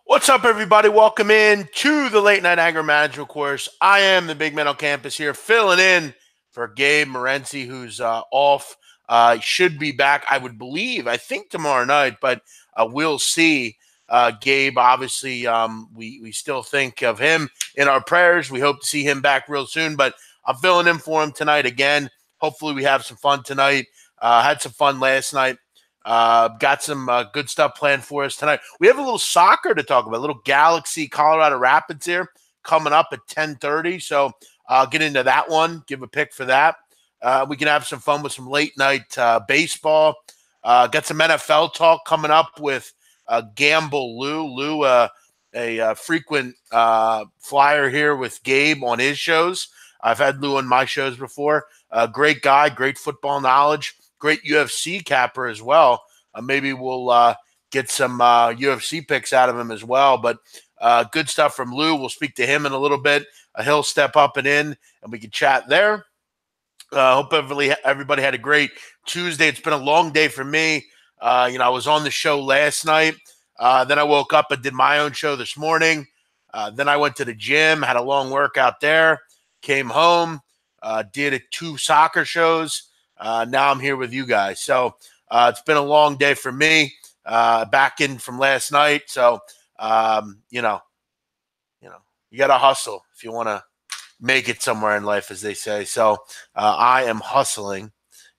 What's up, everybody? Welcome in to the Late Night Anger Management course. I am the big man on campus here, filling in for Gabe Morency, who's off. Should be back, I would believe, I think tomorrow night, but we'll see. Gabe, obviously, we still think of him in our prayers. We hope to see him back real soon, but I'm filling in for him tonight again. Hopefully we have some fun tonight. Had some fun last night. Got some good stuff planned for us tonight. We have a little soccer to talk about, a little Galaxy Colorado Rapids here coming up at 10:30. So I'll get into that one, give a pick for that. We can have some fun with some late night baseball. Got some NFL talk coming up with Gamble Lou. Lou, a frequent flyer here with Gabe on his shows. I've had Lou on my shows before. Great guy, great football knowledge. Great UFC capper as well. Maybe we'll get some UFC picks out of him as well. But good stuff from Lou. We'll speak to him in a little bit. He'll step up and in, and we can chat there. Hope everybody had a great Tuesday. It's been a long day for me. I was on the show last night. Then I woke up and did my own show this morning. Then I went to the gym, had a long workout there, came home, did 2 soccer shows. Now I'm here with you guys. So it's been a long day for me, back in from last night. So, you got to hustle if you want to make it somewhere in life, as they say. So I am hustling,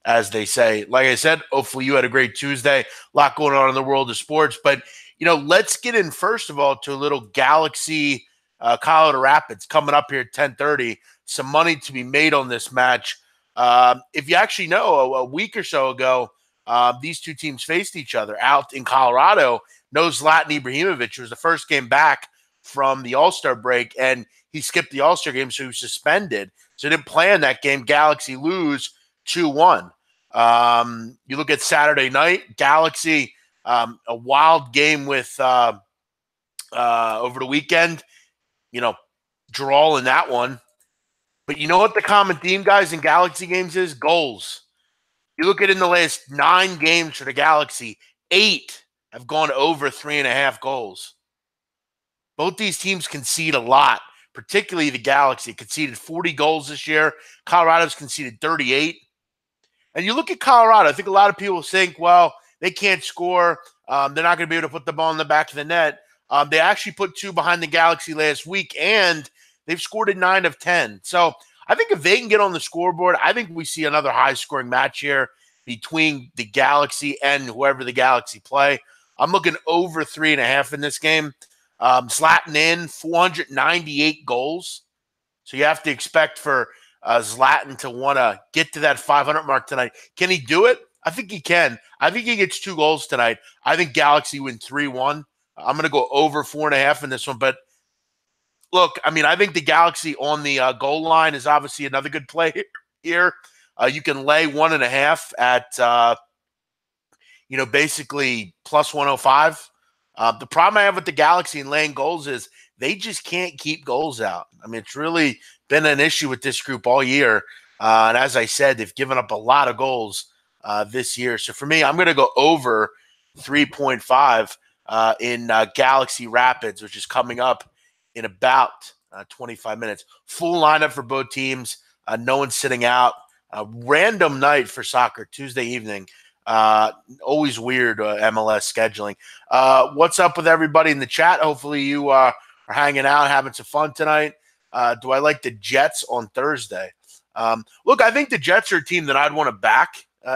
as they say. Like I said, hopefully you had a great Tuesday. A lot going on in the world of sports. But, let's get in, first of all, to a little Galaxy Colorado Rapids coming up here at 10:30. Some money to be made on this match. If you actually know, a week or so ago, these two teams faced each other out in Colorado. No Zlatan Ibrahimovic. Was the first game back from the All-Star break, and he skipped the All-Star game, so he was suspended. So he didn't play in that game. Galaxy lose 2-1. You look at Saturday night, Galaxy, a wild game with over the weekend, draw in that one. But you know what the common theme, guys, in Galaxy games is? Goals. You look at in the last 9 games for the Galaxy, 8 have gone over 3.5 goals. Both these teams concede a lot, particularly the Galaxy. Conceded 40 goals this year. Colorado's conceded 38. And you look at Colorado, I think a lot of people think, well, they can't score. They're not going to be able to put the ball in the back of the net. They actually put 2 behind the Galaxy last week, and they've scored 9 of 10. So I think if they can get on the scoreboard, I think we see another high-scoring match here between the Galaxy and whoever the Galaxy play. I'm looking over 3.5 in this game. Zlatan in 498 goals. So you have to expect for Zlatan to want to get to that 500 mark tonight. Can he do it? I think he can. I think he gets 2 goals tonight. I think Galaxy win 3-1. I'm going to go over 4.5 in this one, but look, I think the Galaxy on the goal line is obviously another good play here. You can lay 1.5 at, basically plus 105. The problem I have with the Galaxy and laying goals is they just can't keep goals out. It's really been an issue with this group all year. And as I said, they've given up a lot of goals this year. So for me, I'm going to go over 3.5 in Galaxy Rapids, which is coming up in about 25 minutes. Full lineup for both teams. No one's sitting out. Random night for soccer, Tuesday evening. Always weird MLS scheduling. What's up with everybody in the chat? Hopefully you are hanging out, having some fun tonight. Do I like the Jets on Thursday? Look, I think the Jets are a team that I'd want to back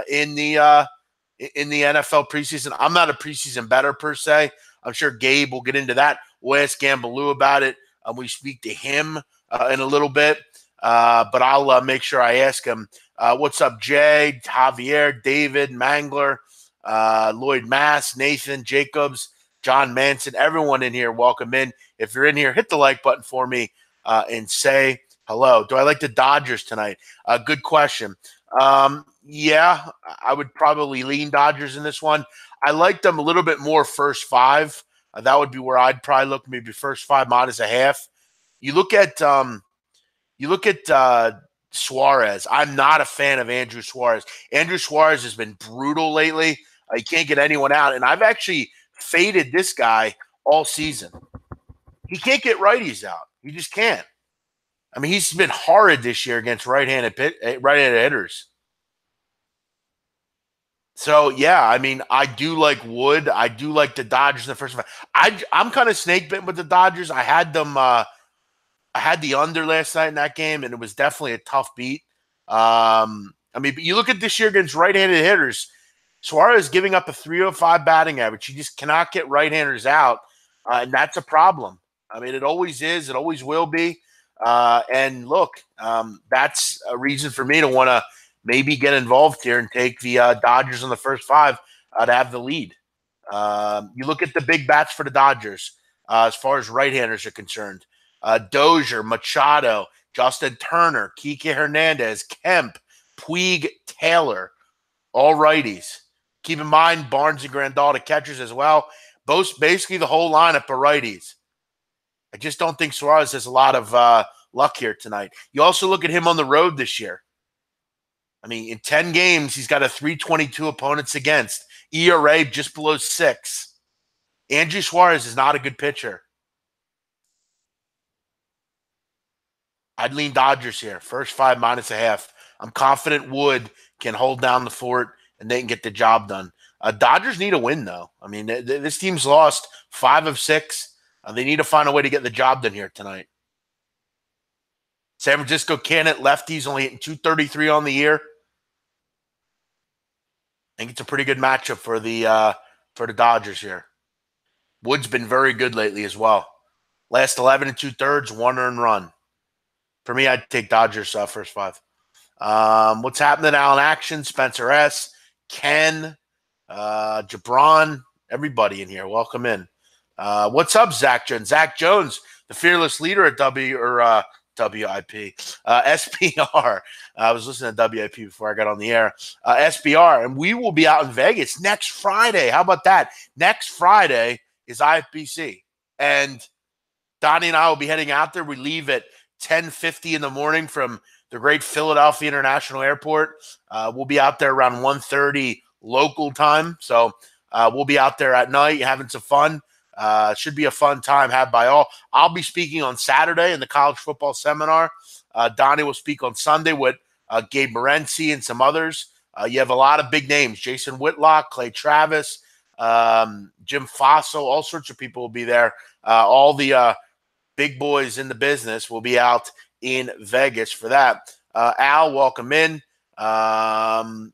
in the NFL preseason. I'm not a preseason bettor per se. I'm sure Gabe will get into that. We'll ask Gamble Lou about it. We speak to him in a little bit, but I'll make sure I ask him. What's up, Jay, Javier, David, Mangler, Lloyd Mass, Nathan, Jacobs, John Manson, everyone in here, welcome in. If you're in here, hit the like button for me and say hello. Do I like the Dodgers tonight? Good question. Yeah, I would probably lean Dodgers in this one. I like them a little bit more first 5. That would be where I'd probably look, maybe first 5 -1/2. You look at Suarez. I'm not a fan of Andrew Suarez. Andrew Suarez has been brutal lately. He can't get anyone out. And I've actually faded this guy all season. He can't get righties out. He just can't. I mean, he's been horrid this year against right-handed hitters. So, yeah, I mean, I do like Wood. I do like the Dodgers in the first five. I'm kind of snake bitten with the Dodgers. I had them. I had the under last night in that game, and it was definitely a tough beat. I mean, but you look at this year against right-handed hitters. Suarez giving up a 305 batting average. He just cannot get right-handers out, and that's a problem. I mean, it always is. It always will be. And look, that's a reason for me to want to maybe get involved here and take the Dodgers in the first five to have the lead. You look at the big bats for the Dodgers as far as right-handers are concerned. Dozier, Machado, Justin Turner, Kike Hernandez, Kemp, Puig, Taylor, all righties. Keep in mind Barnes and Grandal, the catchers as well. Both basically the whole lineup are righties. I just don't think Suarez has a lot of luck here tonight. You also look at him on the road this year. I mean, in 10 games, he's got a 322 opponents against. ERA just below 6. Andrew Suarez is not a good pitcher. I'd lean Dodgers here. First 5 -1/2. I'm confident Wood can hold down the fort and they can get the job done. Dodgers need a win, though. I mean, this team's lost 5 of 6. They need to find a way to get the job done here tonight. San Francisco can't hit lefties, only hitting .233 on the year. I think it's a pretty good matchup for the Dodgers here. Wood's been very good lately as well. Last 11 2/3, 1 earned run. For me, I'd take Dodgers first 5. What's happening now in action? Spencer S., Ken, Jabron, everybody in here. Welcome in. What's up, Zach Jones? Zach Jones, the fearless leader at WIP, SPR. I was listening to WIP before I got on the air. SBR, and we will be out in Vegas next Friday. How about that? Next Friday is IFBC, and Donnie and I will be heading out there. We leave at 10:50 in the morning from the great Philadelphia International Airport. We'll be out there around 1:30 local time, so we'll be out there at night having some fun. Should be a fun time had by all. I'll be speaking on Saturday in the college football seminar. Donnie will speak on Sunday with Gabe Morency and some others. You have a lot of big names: Jason Whitlock, Clay Travis, Jim Fossil, all sorts of people will be there. All the big boys in the business will be out in Vegas for that. Al, welcome in. The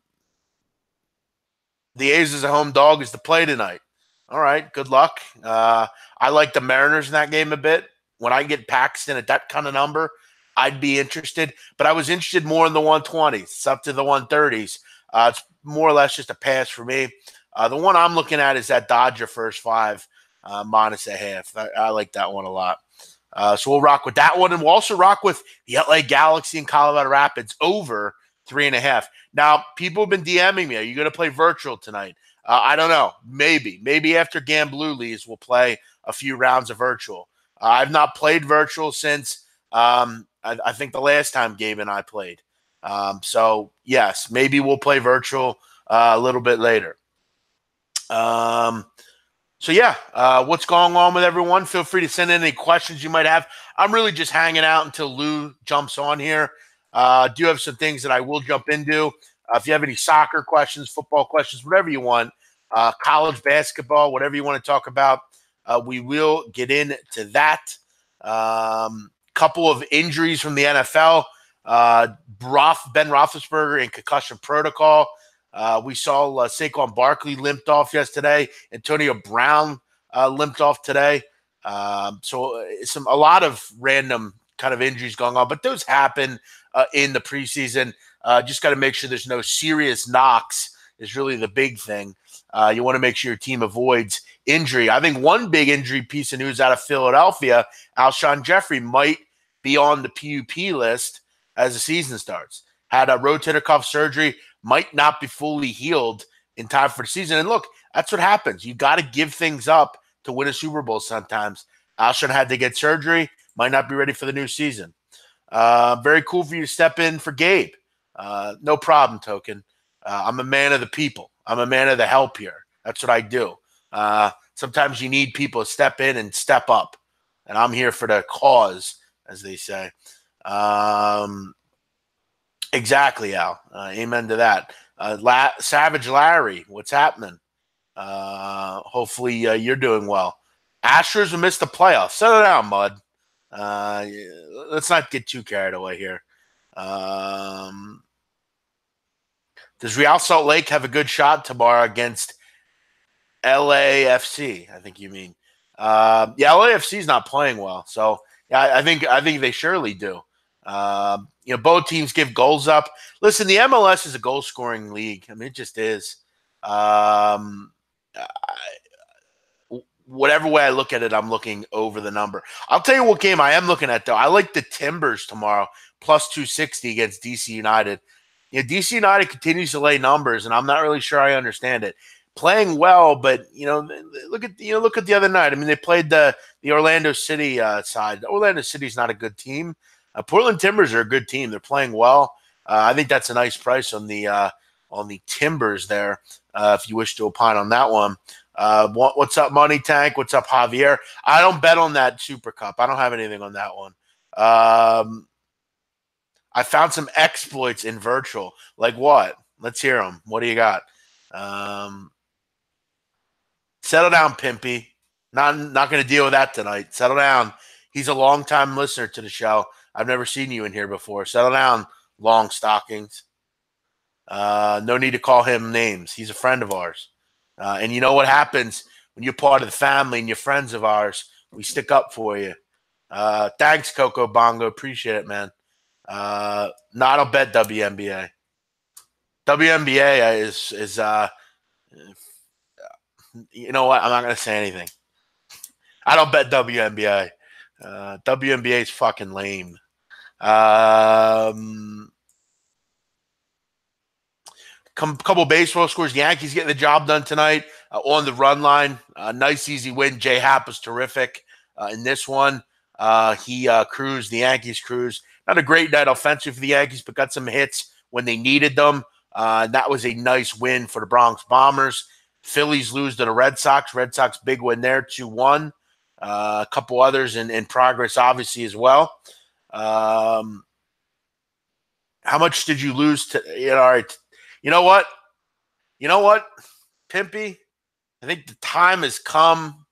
A's as a home dog is the play tonight. All right, good luck. I like the Mariners in that game a bit. When I get Paxton at that kind of number, I'd be interested. But I was interested more in the 120s. It's up to the 130s. It's more or less just a pass for me. The one I'm looking at is that Dodger first 5 -1/2. I like that one a lot. So we'll rock with that one. And we'll also rock with the LA Galaxy and Colorado Rapids over 3.5. Now, people have been DMing me. Are you going to play virtual tonight? I don't know. Maybe after Gamblu leaves, we'll play a few rounds of virtual. I've not played virtual since I think the last time Gabe and I played. So, yes, maybe we'll play virtual a little bit later. So, yeah, what's going on with everyone? Feel free to send in any questions you might have. I'm really just hanging out until Lou jumps on here. Do have some things that I will jump into. If you have any soccer questions, football questions, whatever you want, college basketball, whatever you want to talk about, we will get into that. Couple of injuries from the NFL. Ben Roethlisberger in concussion protocol. We saw Saquon Barkley limped off yesterday. Antonio Brown limped off today. So a lot of random kind of injuries going on, but those happen in the preseason. Just got to make sure there's no serious knocks is really the big thing. You want to make sure your team avoids injury. I think one big injury piece of news out of Philadelphia, Alshon Jeffrey might be on the PUP list as the season starts. Had a rotator cuff surgery, might not be fully healed in time for the season. And look, that's what happens. You got to give things up to win a Super Bowl sometimes. Alshon had to get surgery, might not be ready for the new season. Very cool for you to step in for Gabe. No problem, Token. I'm a man of the people. I'm a man of the help here. That's what I do. sometimes you need people to step in and step up. And I'm here for the cause, as they say. Exactly, Al. Amen to that. Savage Larry, what's happening? Hopefully you're doing well. Astros will miss the playoffs. Settle down, Mud. Let's not get too carried away here. Does Real Salt Lake have a good shot tomorrow against LAFC? I think you mean. Yeah, LAFC is not playing well, so yeah, I think they surely do. Both teams give goals up. Listen, the MLS is a goal scoring league. I mean, it just is. Whatever way I look at it, I'm looking over the number. I'll tell you what game I am looking at, though. I like the Timbers tomorrow, plus 260 against DC United. DC United continues to lay numbers, and I'm not really sure I understand it. Playing well, but look at the other night. I mean, they played the Orlando City side. Orlando City's not a good team. Portland Timbers are a good team. They're playing well. I think that's a nice price on the Timbers there. If you wish to opine on that one. What's up, Money Tank? What's up, Javier? I don't bet on that Super Cup. I don't have anything on that one. I found some exploits in virtual. Like what? Let's hear them. What do you got? Settle down, Pimpy. Not going to deal with that tonight. Settle down. He's a long-time listener to the show. I've never seen you in here before. Settle down, long stockings. No need to call him names. He's a friend of ours. And you know what happens when you're part of the family and you're friends of ours? We stick up for you. Thanks, Coco Bongo. Appreciate it, man. No, I don't bet WNBA. WNBA is you know what? I'm not going to say anything. I don't bet WNBA. WNBA is fucking lame. Couple baseball scores. Yankees getting the job done tonight on the run line. Nice, easy win. J Happ was terrific in this one. He cruised. The Yankees cruised. Not a great night offensively for the Yankees, but got some hits when they needed them. That was a nice win for the Bronx Bombers. Phillies lose to the Red Sox. Red Sox big win there, 2-1. A couple others in progress, obviously, as well. How much did you lose to? All right. You know what? Pimpy? I think the time has come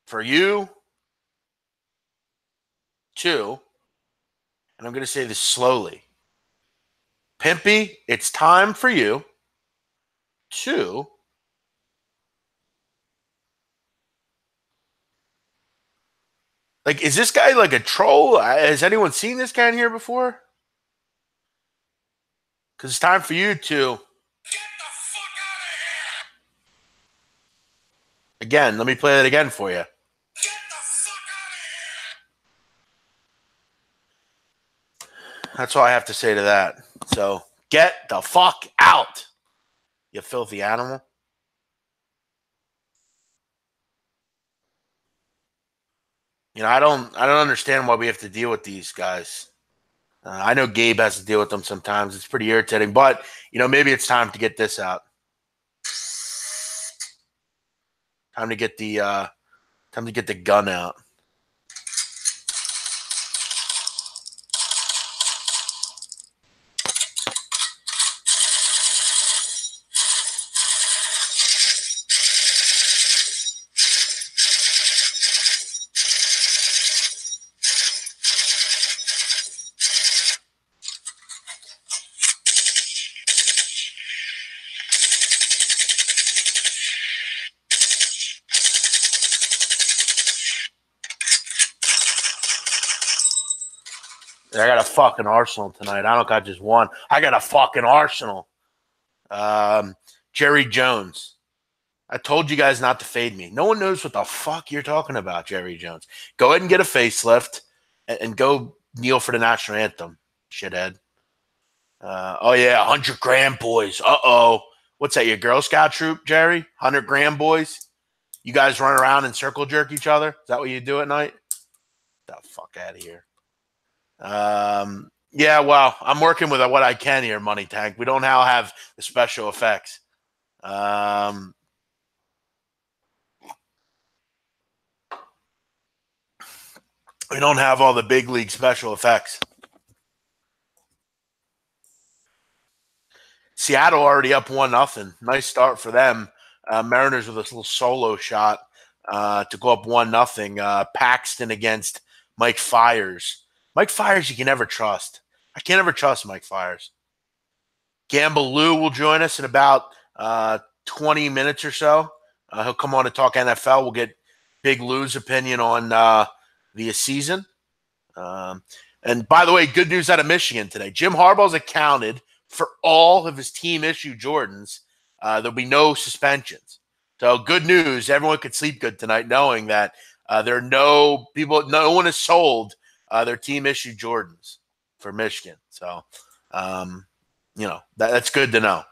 for you to, and I'm going to say this slowly. Pimpy, it's time for you to is this guy like a troll? Has anyone seen this guy in here before? Because it's time for you to get the fuck out of here. Again, let me play that again for you. Get the fuck out of here. That's all I have to say to that. So, get the fuck out, you filthy animal. I don't understand why we have to deal with these guys. I know Gabe has to deal with them sometimes. It's pretty irritating, but maybe it's time to get this out. Time to get the gun out. I got a fucking Arsenal tonight. I don't got just one. I got a fucking Arsenal. Jerry Jones. I told you guys not to fade me. No one knows what the fuck you're talking about, Jerry Jones. Go ahead and get a facelift and go kneel for the national anthem, shithead. Oh, yeah, 100 gram boys. Uh-oh. What's that, your Girl Scout troop, Jerry? 100 gram boys? You guys run around and circle jerk each other? Is that what you do at night? Get the fuck out of here. Yeah, well, I'm working with what I can here, Money Tank. We don't now have the special effects. We don't have all the big league special effects. Seattle already up 1-0. Nice start for them. Mariners with a little solo shot to go up 1-0. Paxton against Mike Fiers. Mike Fiers, you can never trust. I can't ever trust Mike Fiers. Gamble Lou will join us in about 20 minutes or so. He'll come on to talk NFL. We'll get Big Lou's opinion on the season. And by the way, good news out of Michigan today. Jim Harbaugh's accounted for all of his team issue Jordans. There'll be no suspensions. So good news. Everyone could sleep good tonight knowing that there are no people, no one has sold their team issue Jordans for Michigan. So, that's good to know.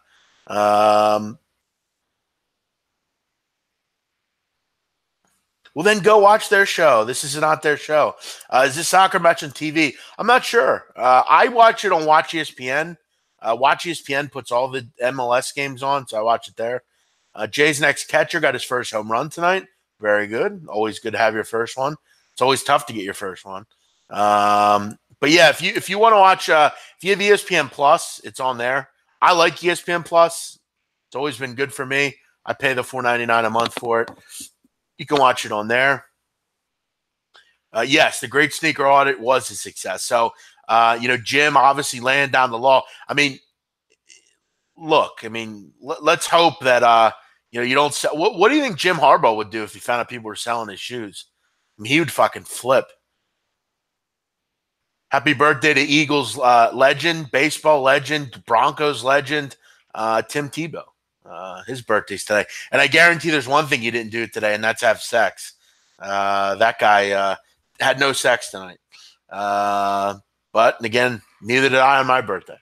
Well, then go watch their show. This is not their show. Is this soccer match on TV? I'm not sure. I watch it on Watch ESPN. Watch ESPN puts all the MLS games on, so I watch it there. Jay's next catcher got his first home run tonight. Very good. Always good to have your first one. It's always tough to get your first one. But yeah, if you want to watch, if you have ESPN Plus, it's on there. I like ESPN Plus. It's always been good for me. I pay the $4.99 a month for it. You can watch it on there. Yes, the Great Sneaker Audit was a success. So, Jim obviously laying down the law. I mean, look, let's hope that, you don't sell. What do you think Jim Harbaugh would do if he found out people were selling his shoes? I mean, he would fucking flip. Happy birthday to Eagles legend, baseball legend, Broncos legend, Tim Tebow. His birthday's today. And I guarantee there's one thing he didn't do today, and that's have sex. That guy had no sex tonight. But, again, neither did I on my birthday.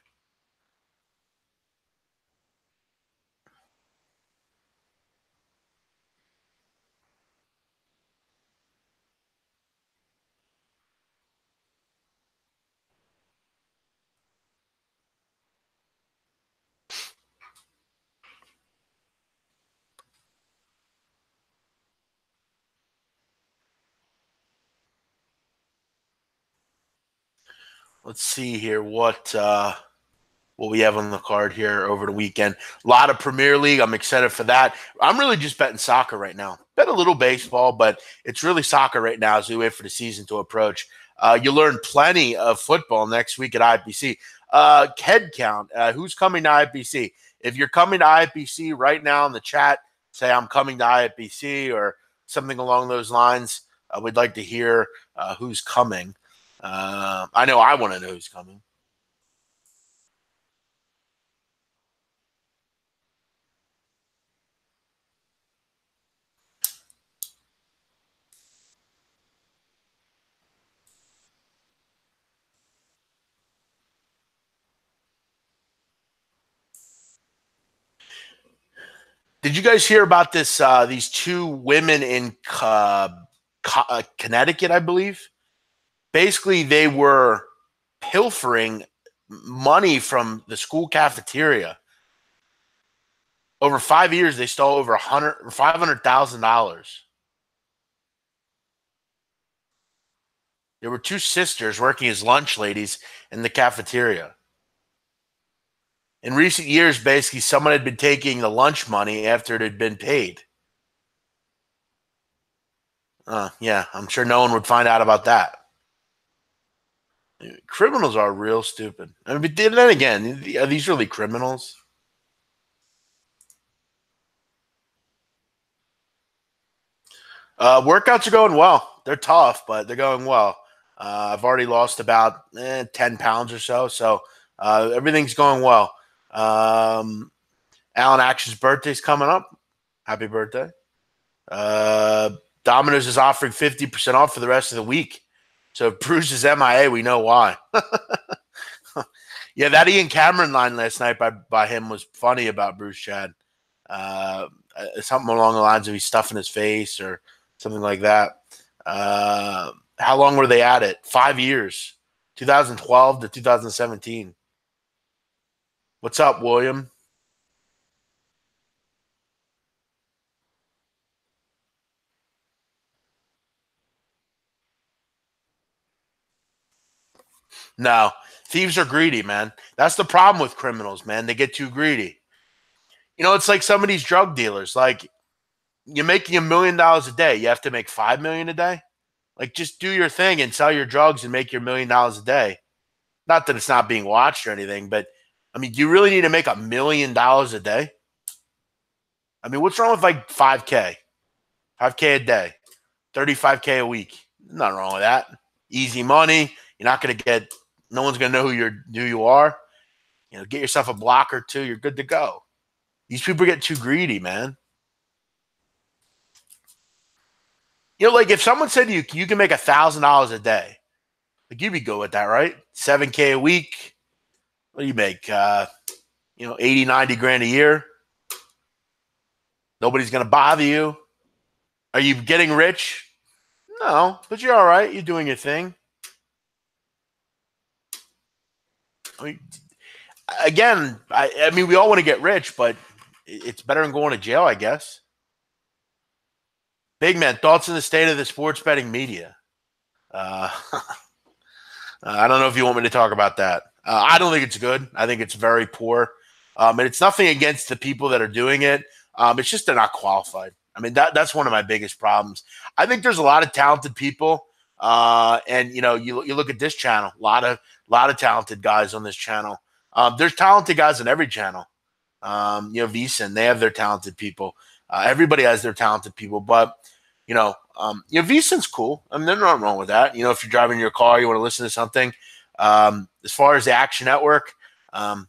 Let's see here what we have on the card here over the weekend. A lot of Premier League. I'm excited for that. I'm really just betting soccer right now. Bet a little baseball, but it's really soccer right now as we wait for the season to approach. You'll learn plenty of football next week at IPC. Head count. Who's coming to IPC? If you're coming to IPC right now in the chat, say I'm coming to IPC or something along those lines. We'd like to hear who's coming. I know I want to know who's coming. Did you guys hear about this? These two women in Connecticut, I believe. Basically, they were pilfering money from the school cafeteria. Over 5 years, they stole over $500,000. There were two sisters working as lunch ladies in the cafeteria. In recent years, basically, someone had been taking the lunch money after it had been paid. Yeah, I'm sure no one would find out about that. Criminals are real stupid. But then again, are these really criminals? Workouts are going well. They're tough, but they're going well. I've already lost about 10 pounds or so, so everything's going well. Alan Action's birthday's coming up. Happy birthday. Domino's is offering 50% off for the rest of the week. So if Bruce is MIA, we know why. Yeah, that Ian Cameron line last night by him was funny about Bruce Chad. Something along the lines of he's stuffing his face or something like that. How long were they at it? 5 years, 2012 to 2017. What's up, William? No, thieves are greedy, man. That's the problem with criminals, man. They get too greedy. It's like some of these drug dealers. Like, you're making $1 million a day. You have to make 5 million a day. Like, just do your thing and sell your drugs and make your $1 million a day. Not that it's not being watched or anything, but I mean, do you really need to make $1 million a day? I mean, what's wrong with like 5K? 5K a day, 35K a week. Nothing wrong with that. Easy money. You're not going to get, no one's going to know who you are. Get yourself a block or two. You're good to go. These people get too greedy, man. Like if someone said to you, you can make $1,000 a day, like you'd be good with that, right? 7K a week. What do you make? 80, 90 grand a year. Nobody's going to bother you. Are you getting rich? No, but you're all right. You're doing your thing. I mean, again, I mean, we all want to get rich, but it's better than going to jail, I guess. Big man, thoughts on the state of the sports betting media? I don't know if you want me to talk about that. I don't think it's good. I think it's very poor. And it's nothing against the people that are doing it. It's just they're not qualified. I mean, that's one of my biggest problems. I think there's a lot of talented people. And, you look at this channel, a lot of talented guys on this channel. There's talented guys on every channel. VSiN, they have their talented people. Everybody has their talented people, but VSiN's cool. I mean, there's nothing wrong with that. If you're driving your car, you want to listen to something. As far as the Action Network, I'm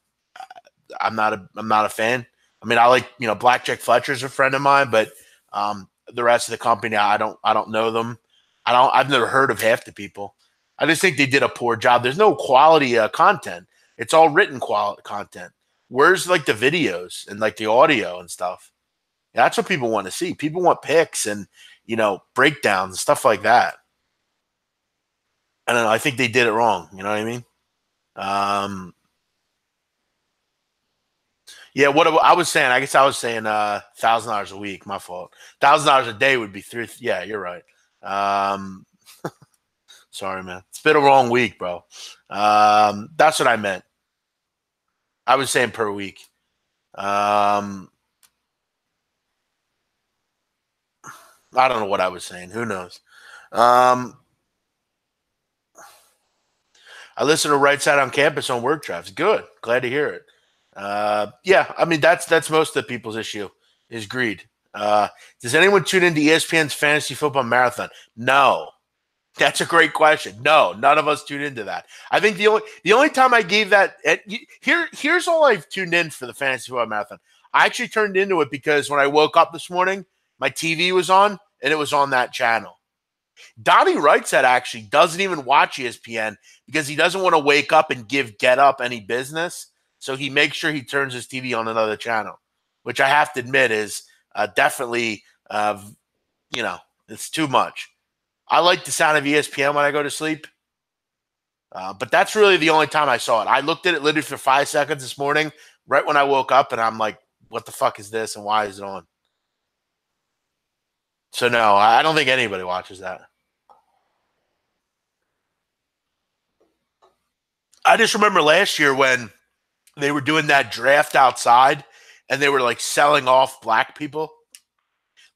not a fan. I mean, I like Blackjack Fletcher's a friend of mine, but the rest of the company, I don't know them. I've never heard of half the people. I just think they did a poor job. There's no quality content. It's all written quality content. Where's like the videos and like the audio and stuff? That's what people want to see. People want picks and, breakdowns and stuff like that. I don't know. I think they did it wrong. You know what I mean? Yeah, what I was saying, I guess I was saying $1,000 a week. My fault. $1,000 a day would be three. Yeah, you're right. Sorry, man. It's been a wrong week, bro. That's what I meant. I was saying per week. I don't know what I was saying. Who knows? I listen to Right Side on Campus on Word Drafts. Good. Glad to hear it. Yeah, I mean, that's most of the people's issue is greed. Does anyone tune into ESPN's Fantasy Football Marathon? No. That's a great question. No, none of us tune into that. I think the only time I gave that here's all I've tuned in for the Fantasy Football Marathon. I actually turned into it because when I woke up this morning, my TV was on, and it was on that channel. Donnie Wright said actually doesn't even watch ESPN because he doesn't want to wake up and give Get Up any business. So he makes sure he turns his TV on another channel, which I have to admit is definitely, it's too much. I like the sound of ESPN when I go to sleep, but that's really the only time I saw it. I looked at it literally for 5 seconds this morning, right when I woke up, and I'm like, what the fuck is this and why is it on? So, no, I don't think anybody watches that. I just remember last year when they were doing that draft outside and they were like selling off black people.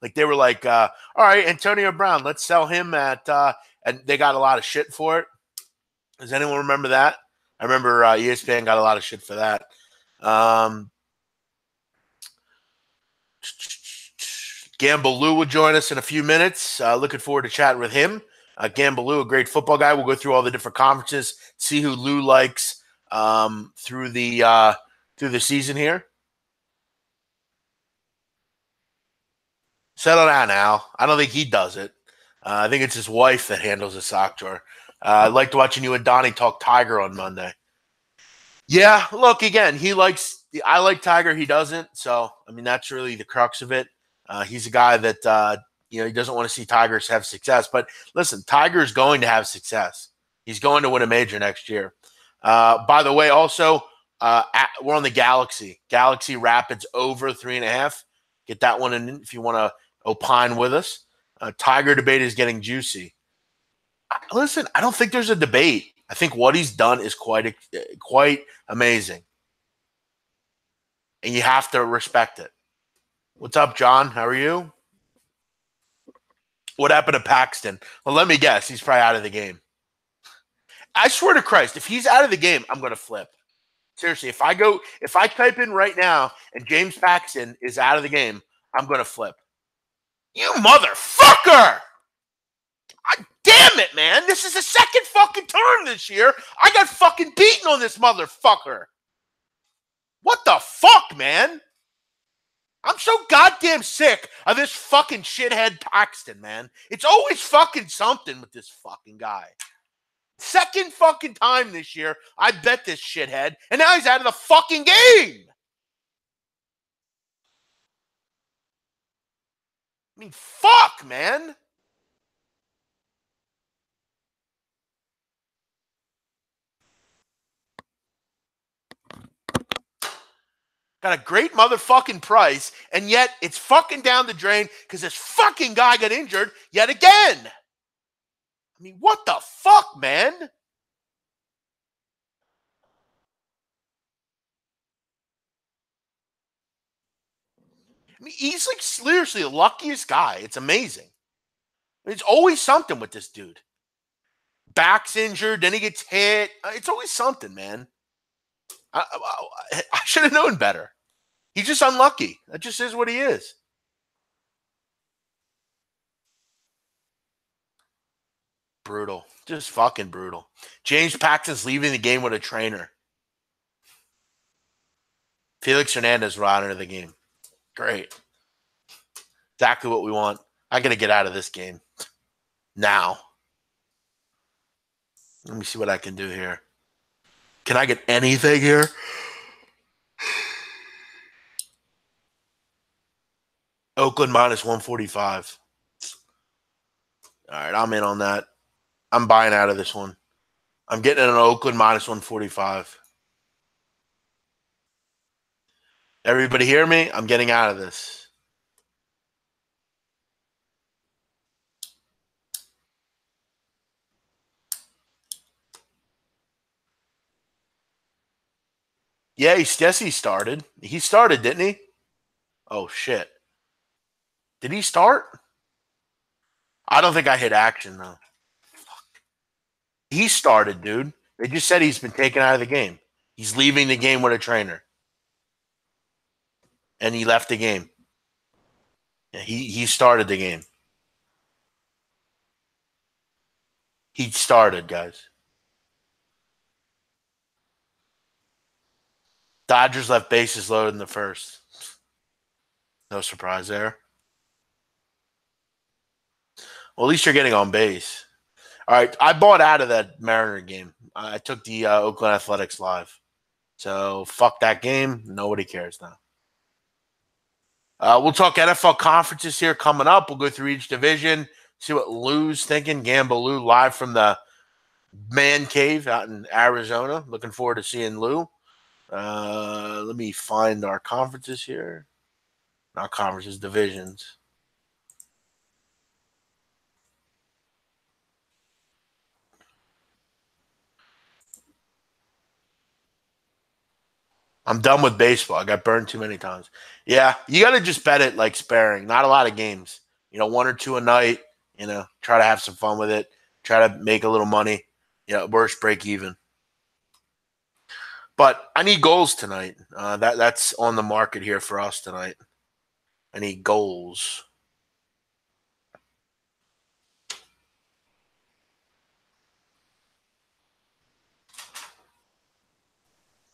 Like they were like, all right, Antonio Brown, let's sell him at and they got a lot of shit for it. Does anyone remember that? I remember ESPN got a lot of shit for that. Gamble Lou will join us in a few minutes. Looking forward to chatting with him. Gamble Lou, a great football guy. We'll go through all the different conferences, see who Lou likes through the season here. Settle down, Al. I don't think he does it. I think it's his wife that handles the sock drawer. I liked watching you and Donnie talk Tiger on Monday. Yeah, look, again, I like Tiger. He doesn't. So, I mean, that's really the crux of it. He's a guy that, he doesn't want to see Tigers have success. But listen, Tiger is going to have success. He's going to win a major next year. By the way, also, we're on the Galaxy. Galaxy Rapids over 3.5. Get that one in if you want to opine with us. Tiger debate is getting juicy. Listen, I don't think there's a debate. I think what he's done is quite amazing. And you have to respect it. What's up, John? How are you? What happened to Paxton? Well, let me guess. He's probably out of the game. I swear to Christ, if he's out of the game, I'm going to flip. Seriously, if I type in right now and James Paxton is out of the game, I'm going to flip. You motherfucker! Damn it, man. This is the second fucking turn this year. I got fucking beaten on this motherfucker. What the fuck, man? I'm so goddamn sick of this fucking shithead Paxton, man. It's always fucking something with this fucking guy. Second fucking time this year, I bet this shithead, and now he's out of the fucking game. I mean, fuck, man. Got a great motherfucking price, and yet it's fucking down the drain because this fucking guy got injured yet again. I mean, what the fuck, man? I mean, he's like seriously the luckiest guy. It's amazing. It's always something with this dude. Back's injured, then he gets hit. It's always something, man. I should have known better. He's just unlucky. That just is what he is. Brutal. Just fucking brutal. James Paxton's leaving the game with a trainer. Felix Hernandez will out of the game. Great. Exactly what we want. I got to get out of this game. Now. Let me see what I can do here. Can I get anything here? Oakland minus 145. All right, I'm in on that. I'm buying out of this one. I'm getting an Oakland minus 145. Everybody hear me? I'm getting out of this. Yeah, he started. He started, didn't he? Oh, shit. Did he start? I don't think I hit action, though. Fuck. He started, dude. They just said he's been taken out of the game. He's leaving the game with a trainer. And he left the game. Yeah, he started the game. He started, guys. Dodgers left bases loaded in the first. No surprise there. Well, at least you're getting on base. All right, I bought out of that Mariner game. I took the Oakland Athletics live. So fuck that game. Nobody cares now. We'll talk NFL conferences here coming up. We'll go through each division, see what Lou's thinking. Gamble Lou live from the man cave out in Arizona. Looking forward to seeing Lou. Let me find our conferences here. Not conferences, divisions. I'm done with baseball. I got burned too many times. Yeah, you got to just bet it like sparing. Not a lot of games. One or two a night. Try to have some fun with it. Try to make a little money. Worst break even. But I need goals tonight. That's on the market here for us tonight. I need goals.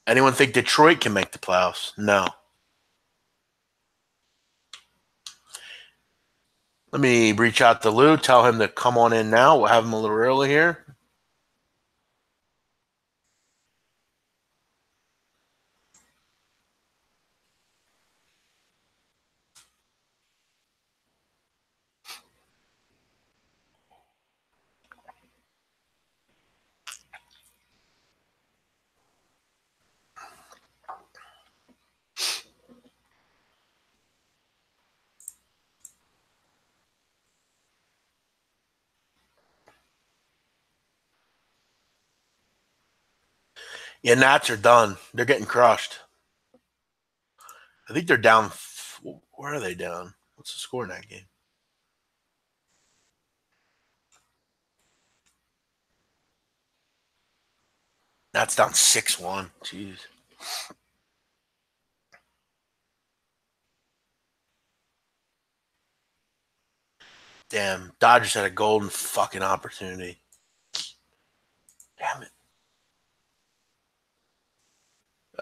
Anyone think Detroit can make the playoffs? No. Let me reach out to Lou, tell him to come on in now. We'll have him a little early here. Yeah, Nats are done. They're getting crushed. I think they're down. Where are they down? What's the score in that game? Nats down 6-1. Jeez. Damn, Dodgers had a golden fucking opportunity. Damn it.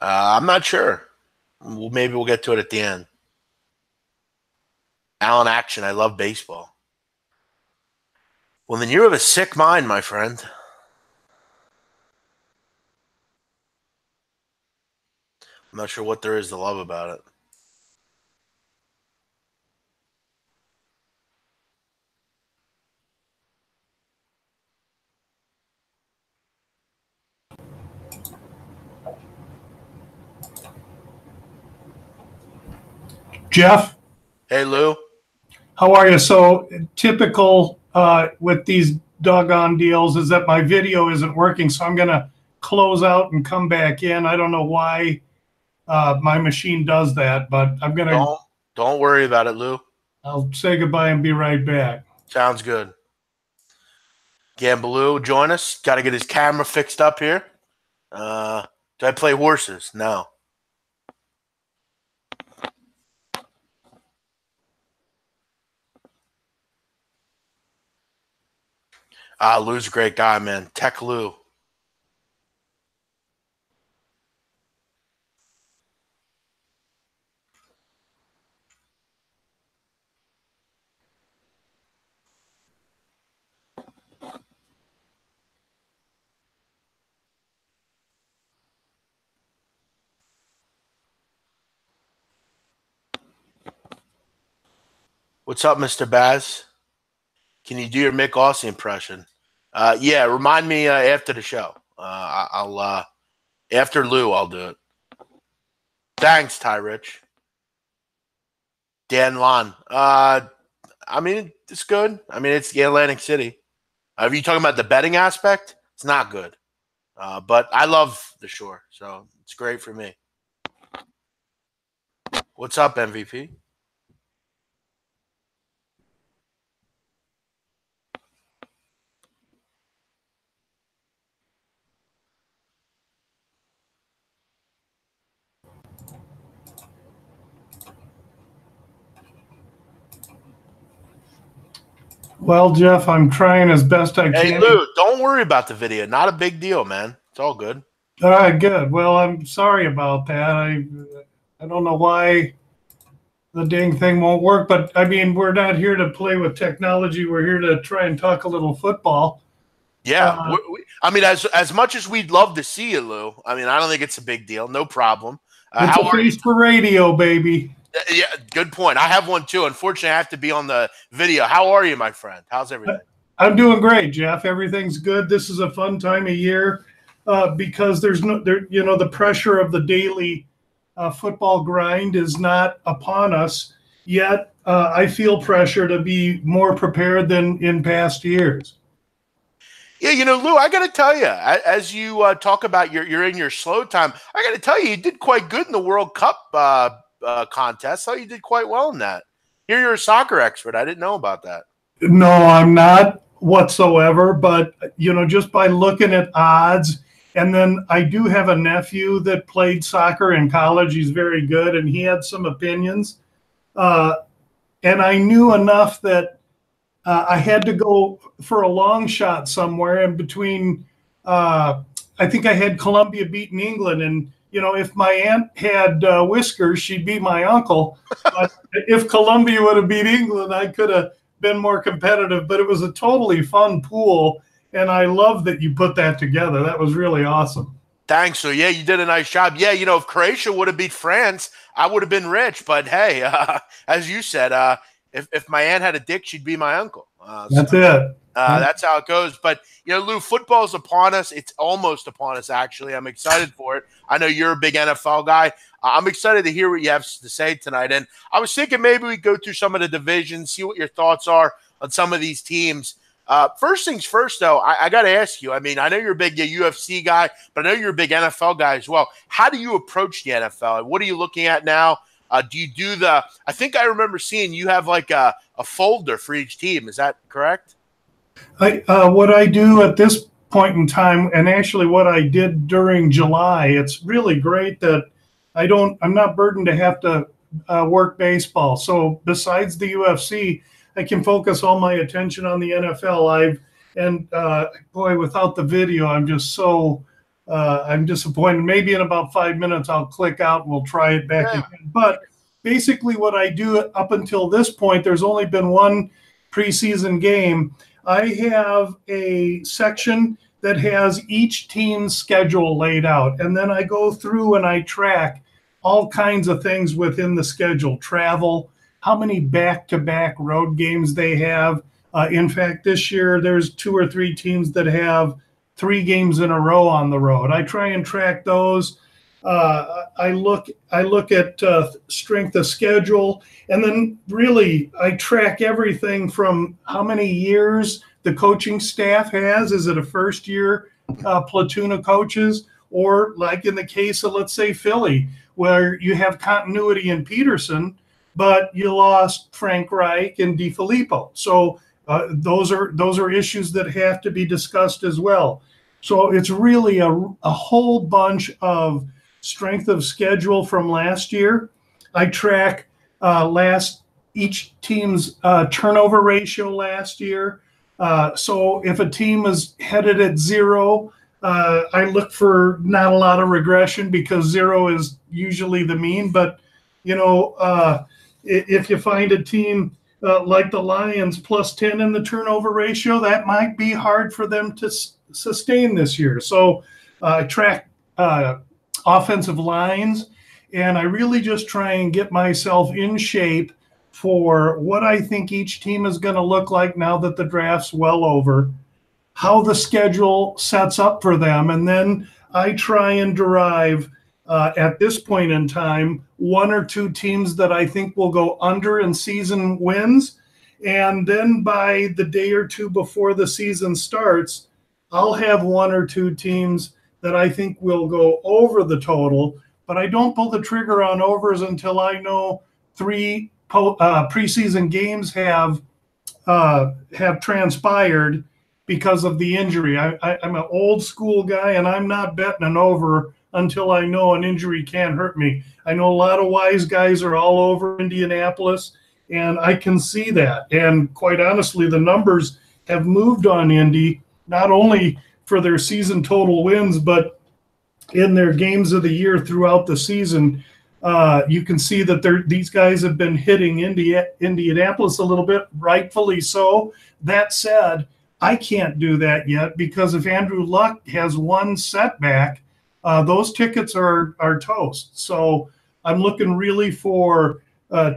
I'm not sure. Maybe we'll get to it at the end. Allen Action. I love baseball. Well, then you have a sick mind, my friend. I'm not sure what there is to love about it. Jeff, Hey, Lou. how are you? So typical with these doggone deals is that my video isn't working, so I'm going to close out and come back in. I don't know why my machine does that, but I'm going to. Don't worry about it, Lou. I'll say goodbye and be right back. Sounds good. Gambaloo, join us. Got to get his camera fixed up here. Do I play horses? No. Lou's a great guy, man. Tech Lou. What's up, Mr. Baz? Can you do your Mick Aussie impression? Yeah, remind me after the show. I'll after Lou, I'll do it. Thanks, Ty Rich. Dan Lon. I mean, it's good. I mean, it's Atlantic City. Are you talking about the betting aspect? It's not good. But I love the shore, so it's great for me. What's up, MVP? Well, Jeff, I'm trying as best I can. Hey, Lou, don't worry about the video. Not a big deal, man. It's all good. All right, good. Well, I'm sorry about that. I don't know why the dang thing won't work, but I mean, we're not here to play with technology. We're here to try and talk a little football. Yeah, I mean, as much as we'd love to see you, Lou. I mean, I don't think it's a big deal. No problem. It's a face for radio, baby. Yeah, good point. I have one too. Unfortunately, I have to be on the video. How are you, my friend? How's everything? I'm doing great, Jeff. Everything's good. This is a fun time of year because there's the pressure of the daily football grind is not upon us yet. I feel pressure to be more prepared than in past years. Yeah, Lou, I got to tell you, as you talk about you're in your slow time, I got to tell you did quite good in the World Cup contest. I thought you did quite well in that. Here you're a soccer expert. I didn't know about that. No, I'm not whatsoever, but just by looking at odds, and then I do have a nephew that played soccer in college. He's very good, and he had some opinions. And I knew enough that I had to go for a long shot somewhere in between. I think I had Colombia beating England, and if my aunt had whiskers, she'd be my uncle. But if Colombia would have beat England, I could have been more competitive. But it was a totally fun pool, and I love that you put that together. That was really awesome. Thanks. So, yeah, you did a nice job. Yeah, if Croatia would have beat France, I would have been rich. But, hey, as you said, if my aunt had a dick, she'd be my uncle. That's it. That's how it goes. But, Lou, football's upon us. It's almost upon us, actually. I'm excited for it. I know you're a big NFL guy. I'm excited to hear what you have to say tonight. And I was thinking maybe we go through some of the divisions, see what your thoughts are on some of these teams. First things first, though, I got to ask you. I mean, I know you're a big UFC guy, but I know you're a big NFL guy as well. How do you approach the NFL? What are you looking at now? Do you do I think I remember seeing you have like a folder for each team. Is that correct? What I do at this point in time, and actually what I did during July, it's really great that I'm not burdened to have to work baseball. So besides the UFC, I can focus all my attention on the NFL. Boy, without the video, I'm just so I'm disappointed. Maybe in about 5 minutes, I'll click out and we'll try it back again. But basically what I do up until this point, there's only been one preseason game. I have a section that has each team's schedule laid out. And then I go through and I track all kinds of things within the schedule, travel, how many back-to-back road games they have. In fact, this year there's 2 or 3 teams that have 3 games in a row on the road. I try and track those. I look at strength of schedule, and then really I track everything from how many years the coaching staff has. Is it a first-year platoon of coaches, or like in the case of, let's say, Philly, where you have continuity in Peterson, but you lost Frank Reich and DiFilippo. So those are issues that have to be discussed as well. So it's really a whole bunch of strength of schedule from last year. I track each team's turnover ratio last year. So if a team is headed at 0, I look for not a lot of regression, because 0 is usually the mean. But, if you find a team like the Lions plus 10 in the turnover ratio, that might be hard for them to sustain this year. So I track offensive lines, and I really just try and get myself in shape for what I think each team is going to look like now that the draft's well over, how the schedule sets up for them. And then I try and derive, at this point in time, 1 or 2 teams that I think will go under in season wins. And then by the day or two before the season starts, I'll have 1 or 2 teams that I think will go over the total. But I don't pull the trigger on overs until I know 3 preseason games have transpired because of the injury. I'm an old school guy, and I'm not betting an over until I know an injury can't hurt me. I know a lot of wise guys are all over Indianapolis, and I can see that. And quite honestly, the numbers have moved on Indy, not only for their season total wins, but in their games of the year throughout the season. You can see that these guys have been hitting Indianapolis a little bit, rightfully so. That said, I can't do that yet, because if Andrew Luck has one setback, those tickets are toast. So I'm looking really for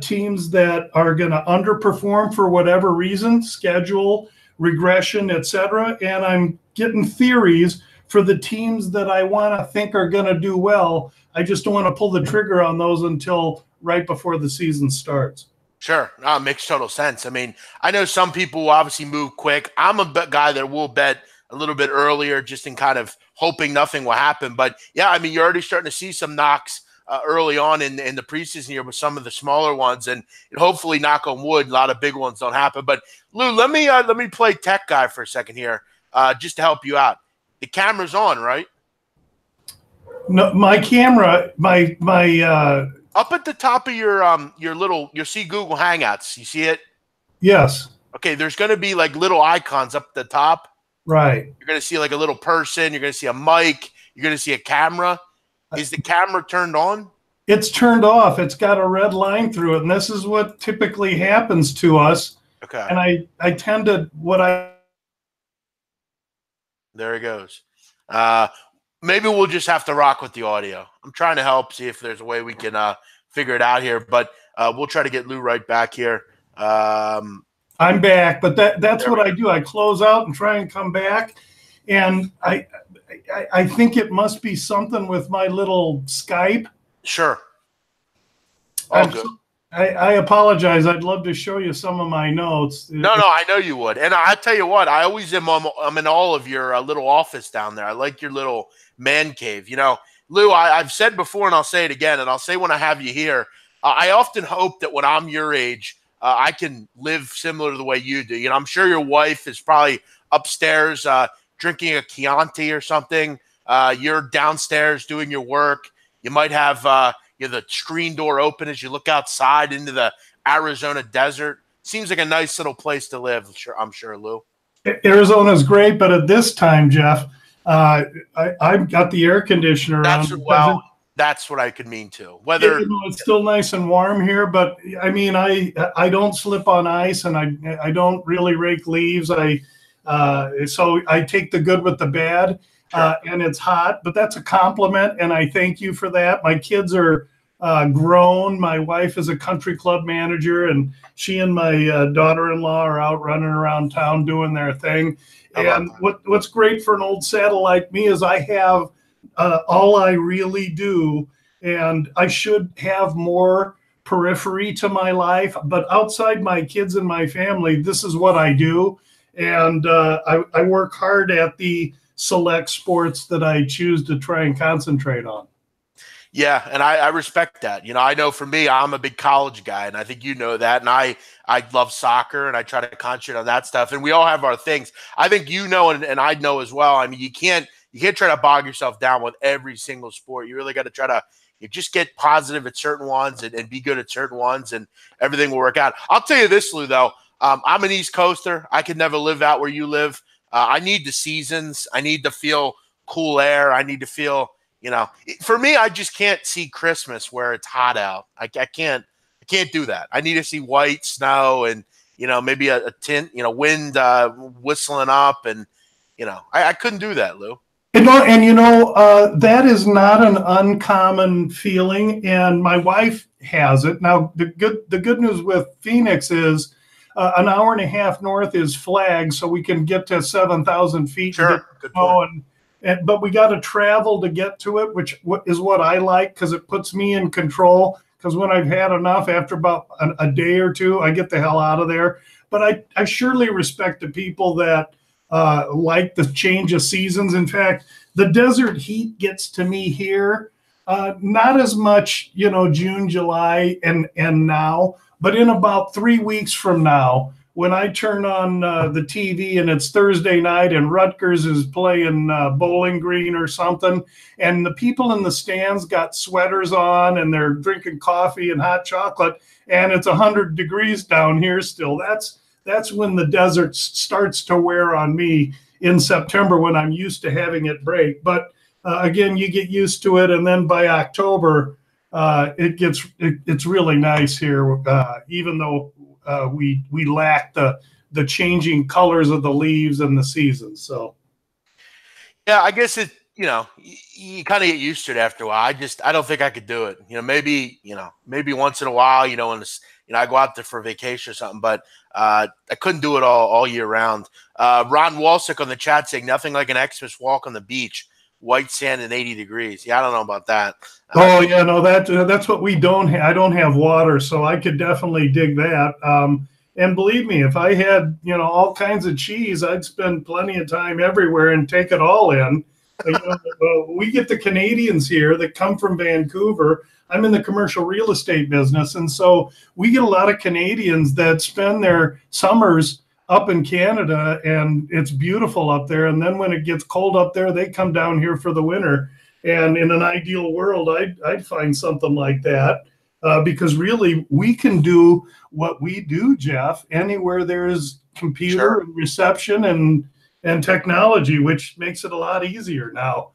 teams that are going to underperform for whatever reason, schedule, regression, etc. And I'm getting theories for the teams that I want to think are going to do well. I just don't want to pull the trigger on those until right before the season starts. Sure. No, it makes total sense. I mean, I know some people will obviously move quick. I'm a guy that will bet a little bit earlier, just in kind of hoping nothing will happen. But yeah, I mean, you're already starting to see some knocks early on in the preseason here with some of the smaller ones, and hopefully, knock on wood, a lot of big ones don't happen. But Lou, let me play tech guy for a second here, just to help you out. The camera's on, right? No, my camera, my up at the top of your you'll see Google Hangouts. You see it? Yes. Okay, there's going to be like little icons up at the top. Right. You're going to see like a little person. You're going to see a mic. You're going to see a camera. Is the camera turned on? It's turned off. It's got a red line through it, and this is what typically happens to us. Okay. And I tend to There he goes. Maybe we'll just have to rock with the audio. I'm trying to help, see if there's a way we can figure it out here, but we'll try to get Lou right back here. I'm back, but that's what I do. I close out and try and come back, and I think it must be something with my little Skype. Sure. All good. I apologize. I'd love to show you some of my notes. No, I know you would. And I tell you what, I always am. I'm in all of your little office down there. I like your little man cave. Lou, I've said before, and I'll say it again, and I'll say when I have you here. I often hope that when I'm your age, I can live similar to the way you do. I'm sure your wife is probably upstairs drinking a Chianti or something. You're downstairs doing your work. You might have the screen door open as you look outside into the Arizona desert. Seems like a nice little place to live. I'm sure, Lou. Arizona's great, but at this time, Jeff, I've got the air conditioner on. That's what I could mean too. Whether it's still nice and warm here, but I mean, I don't slip on ice, and I don't really rake leaves. So I take the good with the bad. Sure. And it's hot, but that's a compliment, and I thank you for that. My kids are grown. My wife is a country club manager, and she and my daughter-in-law are out running around town doing their thing. And what's great for an old saddle like me is I have all I really do, and I should have more periphery to my life. But outside my kids and my family, this is what I do, and I work hard at the select sports that I choose to try and concentrate on. Yeah, and I respect that. I know for me, I'm a big college guy, and I think you know that. And I love soccer, and I try to concentrate on that stuff. And we all have our things. I think you know, and I know as well. I mean, you can't try to bog yourself down with every single sport. You really got to try to just get positive at certain ones and be good at certain ones, and everything will work out. I'll tell you this, Lou, though. I'm an East Coaster. I could never live out where you live. I need the seasons. I need to feel cool air. I need to feel, for me, I just can't see Christmas where it's hot out. I can't do that. I need to see white snow and, maybe a tint, wind whistling up. And, I couldn't do that, Lou. And that is not an uncommon feeling. And my wife has it. Now, the good news with Phoenix is, an hour and a half north is flagged, so we can get to 7,000 feet. Sure. Good point. But we got to travel to get to it, which is what I like, because it puts me in control. Because when I've had enough, after about a day or two, I get the hell out of there. But I surely respect the people that like the change of seasons. In fact, the desert heat gets to me here, not as much, June, July, and now. But in about 3 weeks from now, when I turn on the TV and it's Thursday night and Rutgers is playing Bowling Green or something, and the people in the stands got sweaters on and they're drinking coffee and hot chocolate, and it's 100 degrees down here still, that's when the desert starts to wear on me in September, when I'm used to having it break. But again, you get used to it, and then by October, it's really nice here, even though we lack the changing colors of the leaves and the seasons. So, yeah, I guess you kind of get used to it after a while. I don't think I could do it. Maybe once in a while, when I go out there for vacation or something, but I couldn't do it all year round. Ron Walsick on the chat saying nothing like an Xmas walk on the beach. White sand and 80 degrees. Yeah, I don't know about that. Oh, yeah, no, that's what we don't have. I don't have water, so I could definitely dig that. And believe me, if I had, all kinds of cheese, I'd spend plenty of time everywhere and take it all in. We get the Canadians here that come from Vancouver. I'm in the commercial real estate business, and so we get a lot of Canadians that spend their summers up in Canada, and it's beautiful up there. And then when it gets cold up there, they come down here for the winter. And in an ideal world, I'd find something like that, because really we can do what we do, Jeff, anywhere there's computer and reception and technology, which makes it a lot easier now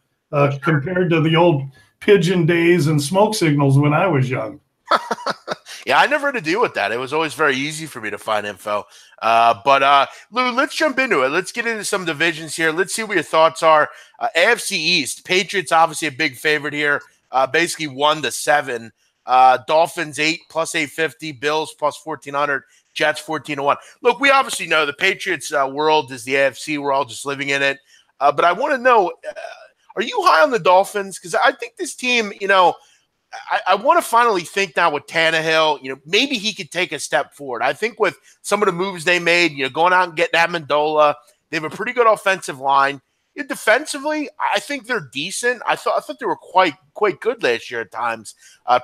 compared to the old pigeon days and smoke signals when I was young. Yeah, I never had to deal with that. It was always very easy for me to find info. But Lou, let's jump into it. Let's get into some divisions here. Let's see what your thoughts are. AFC East, Patriots obviously a big favorite here, basically 1-7. Dolphins 8 plus 850, Bills plus 1400, Jets 14-1. Look, we obviously know the Patriots world is the AFC. We're all just living in it. But I want to know, are you high on the Dolphins? Because I think this team, I want to finally think now with Tannehill, maybe he could take a step forward. I think with some of the moves they made, going out and getting Amendola, they have a pretty good offensive line. Defensively, I think they're decent. I thought they were quite good last year at times.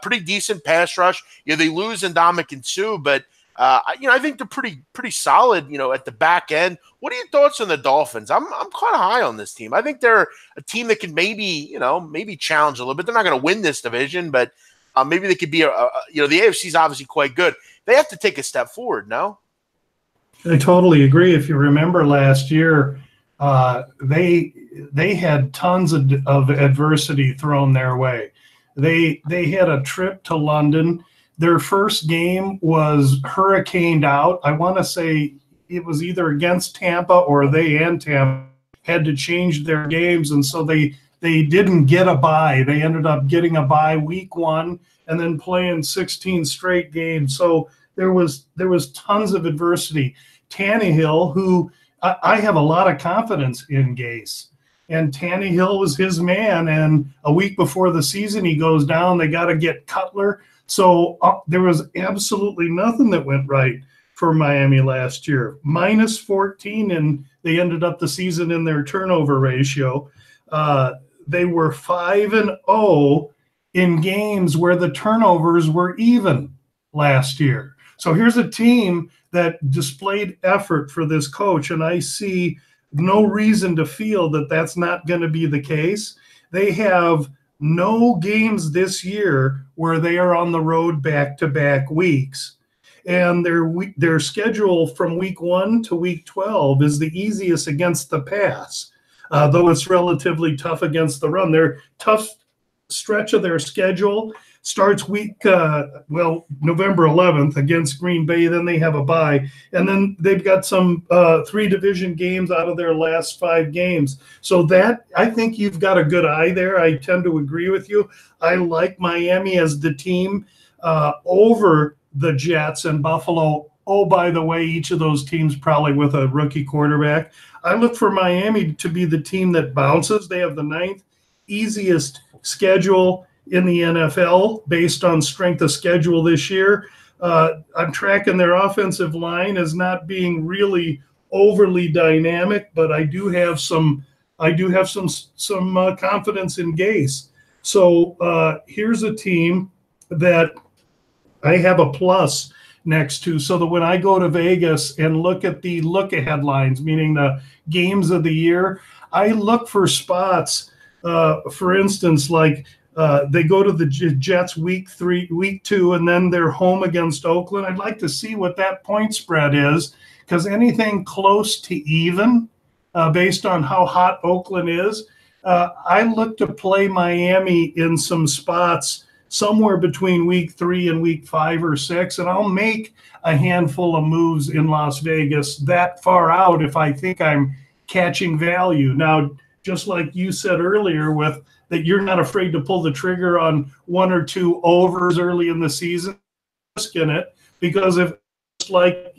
Pretty decent pass rush. They lose Ndamukong Suh, but I think they're pretty solid. At the back end. What are your thoughts on the Dolphins? I'm kind of high on this team. I think they're a team that can maybe challenge a little bit. They're not going to win this division, but maybe they could be the AFC is obviously quite good. They have to take a step forward. No, I totally agree. If you remember last year, they had tons of adversity thrown their way. They had a trip to London. Their first game was hurricaned out. I want to say it was either against Tampa or they and Tampa had to change their games, and so they didn't get a bye. They ended up getting a bye week 1 and then playing 16 straight games. So there was tons of adversity. Tannehill, who I have a lot of confidence in Gase, and Tannehill was his man. And a week before the season, he goes down. They got to get Cutler. So there was absolutely nothing that went right for Miami last year. Minus 14, and they ended up the season in their turnover ratio. They were 5-0 in games where the turnovers were even last year. So here's a team that displayed effort for this coach, and I see no reason to feel that that's not going to be the case. They have no games this year where they are on the road back-to-back weeks. And their schedule from week 1 to week 12 is the easiest against the pass, though it's relatively tough against the run. Their tough stretch of their schedule starts November 11th against Green Bay. Then they have a bye. And then they've got some 3 division games out of their last 5 games. So that, I think you've got a good eye there. I tend to agree with you. I like Miami as the team over the Jets and Buffalo. Oh, by the way, each of those teams probably with a rookie quarterback. I look for Miami to be the team that bounces. They have the 9th easiest schedule in the NFL based on strength of schedule this year. I'm tracking their offensive line as not being really overly dynamic, but I do have some confidence in Gase. So here's a team that I have a plus next to, so that when I go to Vegas and look at the look-ahead lines, meaning the games of the year, I look for spots. For instance, like they go to the Jets week 2, and then they're home against Oakland. I'd like to see what that point spread is, because anything close to even, based on how hot Oakland is, I look to play Miami in some spots somewhere between week 3 and week 5 or 6, and I'll make a handful of moves in Las Vegas that far out if I think I'm catching value. Now, just like you said earlier, with that you're not afraid to pull the trigger on 1 or 2 overs early in the season, risking it, because if it's like,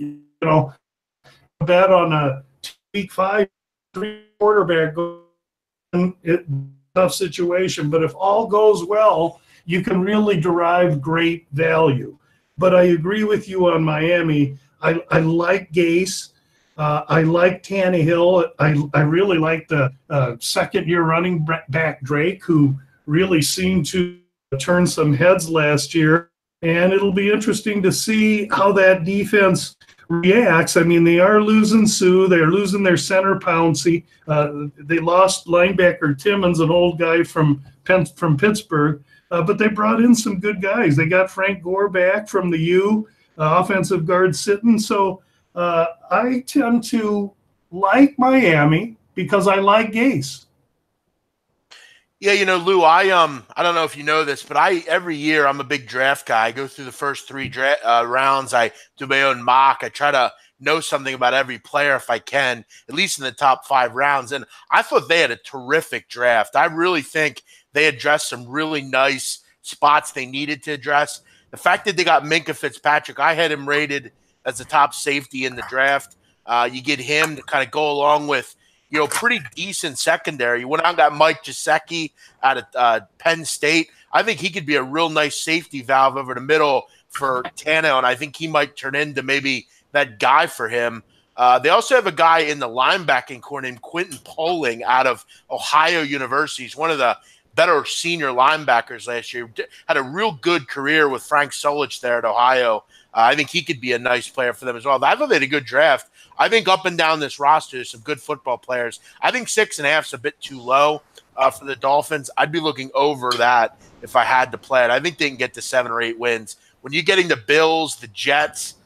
bet on a week 5 quarterback, it's a tough situation. But if all goes well, you can really derive great value. But I agree with you on Miami. I like Gase. I like Tannehill. I really like the second-year running back Drake, who really seemed to turn some heads last year. And it'll be interesting to see how that defense reacts. I mean, they are losing Sue. They're losing their center Pouncey. They lost linebacker Timmons, an old guy from Pittsburgh. But they brought in some good guys. They got Frank Gore back from the U, offensive guard Sitton. So I tend to like Miami because I like Gase. Yeah, Lou, I don't know if you know this, but every year I'm a big draft guy. I go through the first 3 rounds. I do my own mock. I try to know something about every player if I can, at least in the top 5 rounds. And I thought they had a terrific draft. I really think they addressed some really nice spots they needed to address. The fact that they got Minkah Fitzpatrick, I had him rated as the top safety in the draft. You get him to kind of go along with, pretty decent secondary. You went out and got Mike Gesicki out of Penn State. I think he could be a real nice safety valve over the middle for Tannehill, and I think he might turn into maybe that guy for him. They also have a guy in the linebacking core named Quentin Poling out of Ohio University. He's one of the better senior linebackers last year. Had a real good career with Frank Solich there at Ohio. I think he could be a nice player for them as well. I thought they had a good draft. I think up and down this roster, there's some good football players. I think 6.5 is a bit too low for the Dolphins. I'd be looking over that if I had to play it. I think they can get to 7 or 8 wins. When you're getting the Bills, the Jets,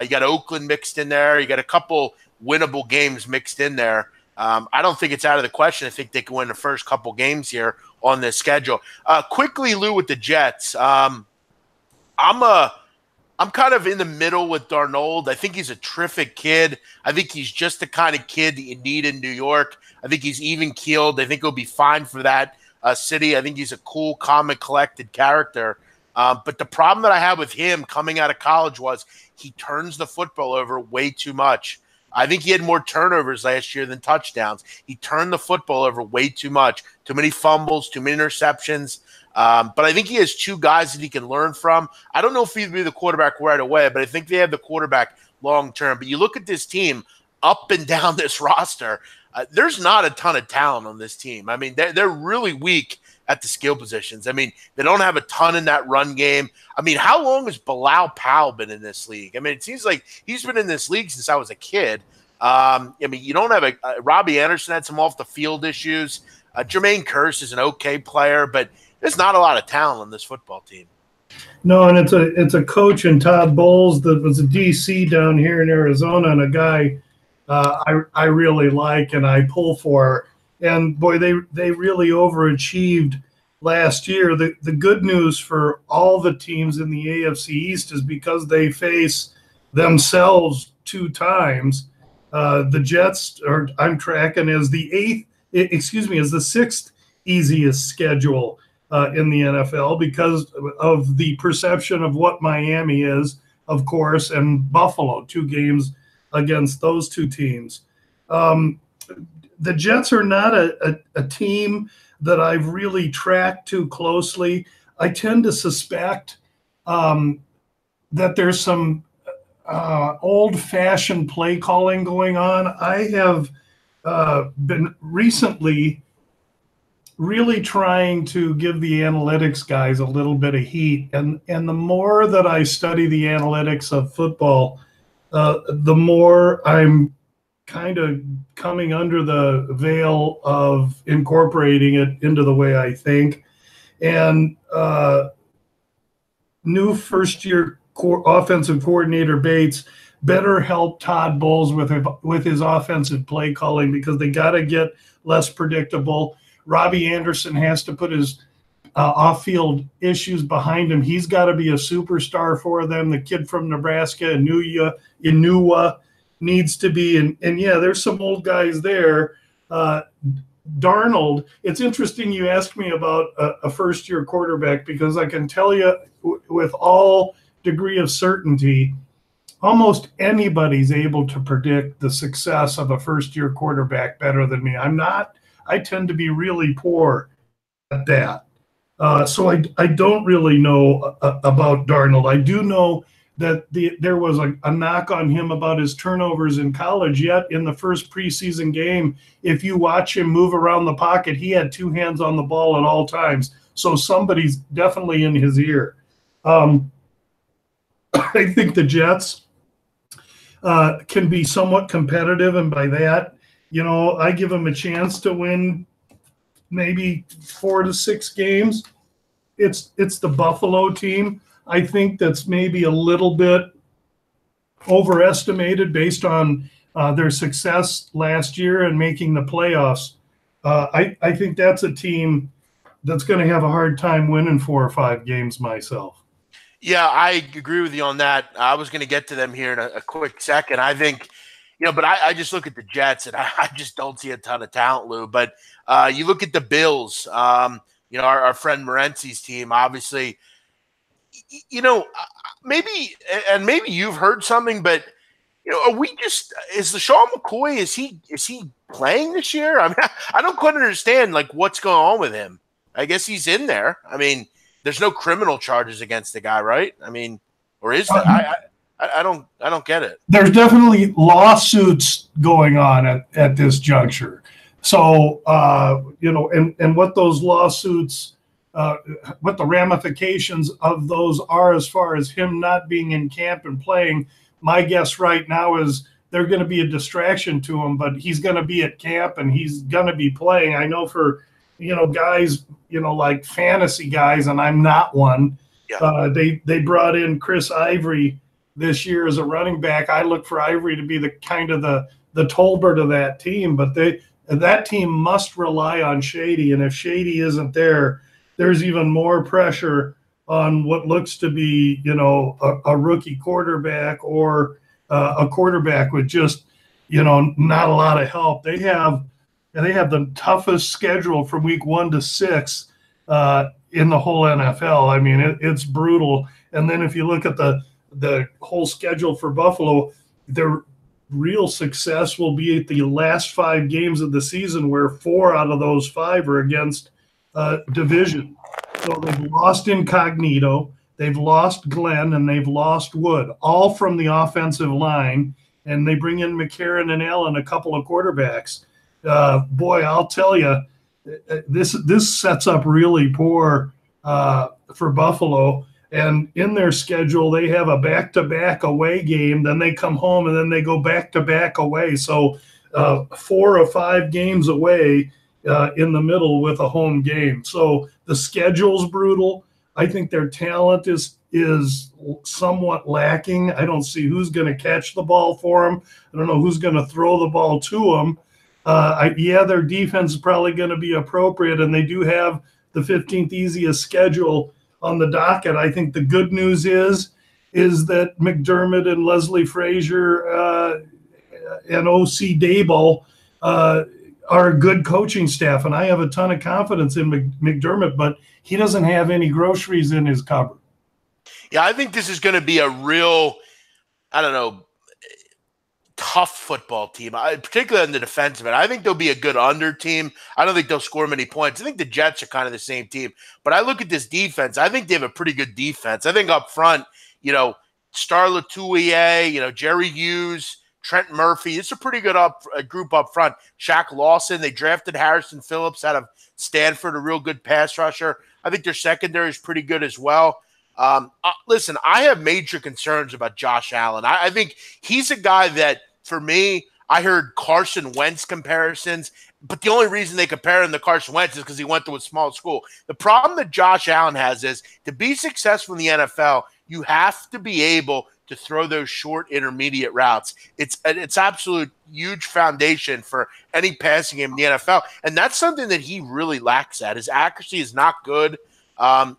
you got Oakland mixed in there. You got a couple winnable games mixed in there. I don't think it's out of the question. I think they can win the first couple games here on this schedule. Quickly, Lou, with the Jets. I'm kind of in the middle with Darnold. I think he's a terrific kid. I think he's just the kind of kid that you need in New York. I think he's even-keeled. I think he'll be fine for that city. I think he's a cool, calm, and collected character. But the problem that I had with him coming out of college was he turns the football over way too much. I think he had more turnovers last year than touchdowns. He turned the football over way too much. Too many fumbles, too many interceptions. But I think he has 2 guys that he can learn from. I don't know if he'd be the quarterback right away, but I think they have the quarterback long term. But you look at this team up and down this roster, there's not a ton of talent on this team. I mean, they're really weak at the skill positions. I mean, they don't have a ton in that run game. I mean, how long has Bilal Powell been in this league? I mean, it seems like he's been in this league since I was a kid. I mean, you don't have Robbie Anderson had some off the field issues. Jermaine Kearse is an okay player, but there's not a lot of talent on this football team. No, and it's a coach in Todd Bowles that was a DC down here in Arizona, and a guy I really like and I pull for. And boy, they really overachieved last year. The good news for all the teams in the AFC East is because they face themselves 2 times. The Jets I'm tracking as the 6th easiest schedule in the NFL because of the perception of what Miami is, of course, and Buffalo, 2 games against those 2 teams. The Jets are not a team that I've really tracked too closely. I tend to suspect that there's some old-fashioned play calling going on. I have been recently really trying to give the analytics guys a little bit of heat. And the more that I study the analytics of football, the more I'm kind of coming under the veil of incorporating it into the way I think. And new first-year offensive coordinator Bates better help Todd Bowles with his offensive play calling because they got to get less predictable. Robbie Anderson has to put his off-field issues behind him. He's got to be a superstar for them. The kid from Nebraska, Inua, needs to be. And yeah, there's some old guys there. Darnold, it's interesting you asked me about a first-year quarterback because I can tell you with all degree of certainty, almost anybody's able to predict the success of a first-year quarterback better than me. I tend to be really poor at that. So I don't really know about Darnold. I do know that there was a knock on him about his turnovers in college, yet in the first preseason game, if you watch him move around the pocket, he had 2 hands on the ball at all times. So somebody's definitely in his ear. I think the Jets can be somewhat competitive, and by that, I give them a chance to win maybe 4 to 6 games. It's the Buffalo team, I think, that's maybe a little bit overestimated based on their success last year and making the playoffs. I think that's a team that's going to have a hard time winning 4 or 5 games myself. Yeah, I agree with you on that. I was going to get to them here in a quick second. I think, but I just look at the Jets and I just don't see a ton of talent, Lou. But you look at the Bills, our friend Morency's team, obviously, maybe you've heard something, but is LaShawn McCoy, is he playing this year? I mean, I don't quite understand what's going on with him. I guess he's in there. I mean, there's no criminal charges against the guy, right? I mean, or is there? I don't get it. There's definitely lawsuits going on at this juncture. So, and what those lawsuits, what the ramifications of those are as far as him not being in camp and playing, my guess right now is they're going to be a distraction to him, but he's going to be at camp and he's going to be playing. I know for, guys, like fantasy guys, and I'm not one, they brought in Chris Ivory this year as a running back. I look for Ivory to be the kind of the Tolbert of that team, but that team must rely on Shady. And if Shady isn't there, there's even more pressure on what looks to be, a rookie quarterback or a quarterback with just, not a lot of help. They have the toughest schedule from week 1 to 6 in the whole NFL. I mean, it's brutal. And then if you look at the whole schedule for Buffalo, their real success will be at the last 5 games of the season, where 4 out of those 5 are against division. So they've lost Incognito, they've lost Glenn, and they've lost Wood, all from the offensive line. And they bring in McCarron and Allen, a couple of quarterbacks. Boy, I'll tell you, this sets up really poor for Buffalo. And in their schedule, they have a back-to-back away game. Then they come home, and then they go back-to-back away. So 4 or 5 games away in the middle with a home game. So the schedule's brutal. I think their talent is somewhat lacking. I don't see who's going to catch the ball for them. I don't know who's going to throw the ball to them. Their defense is probably going to be appropriate, and they do have the 15th easiest schedule on the docket. I think the good news is that McDermott and Leslie Frazier and OC Daboll are a good coaching staff, and I have a ton of confidence in McDermott, but he doesn't have any groceries in his cupboard. Yeah, I think this is going to be a real, tough football team, particularly on the defensive end. I think they'll be a good under team. I don't think they'll score many points. I think the Jets are kind of the same team. But I look at this defense. I think they have a pretty good defense. I think up front, Star Latulier, Jerry Hughes, Trent Murphy. It's a pretty good group up front. Shaq Lawson. They drafted Harrison Phillips out of Stanford, a real good pass rusher. I think their secondary is pretty good as well. Listen, I have major concerns about Josh Allen. I think he's a guy that, for me, I heard Carson Wentz comparisons, but the only reason they compare him to Carson Wentz is because he went to a small school. The problem that Josh Allen has is, to be successful in the NFL, you have to be able to throw those short intermediate routes. It's absolute huge foundation for any passing game in the NFL, and that's something that he really lacks at. His accuracy is not good. I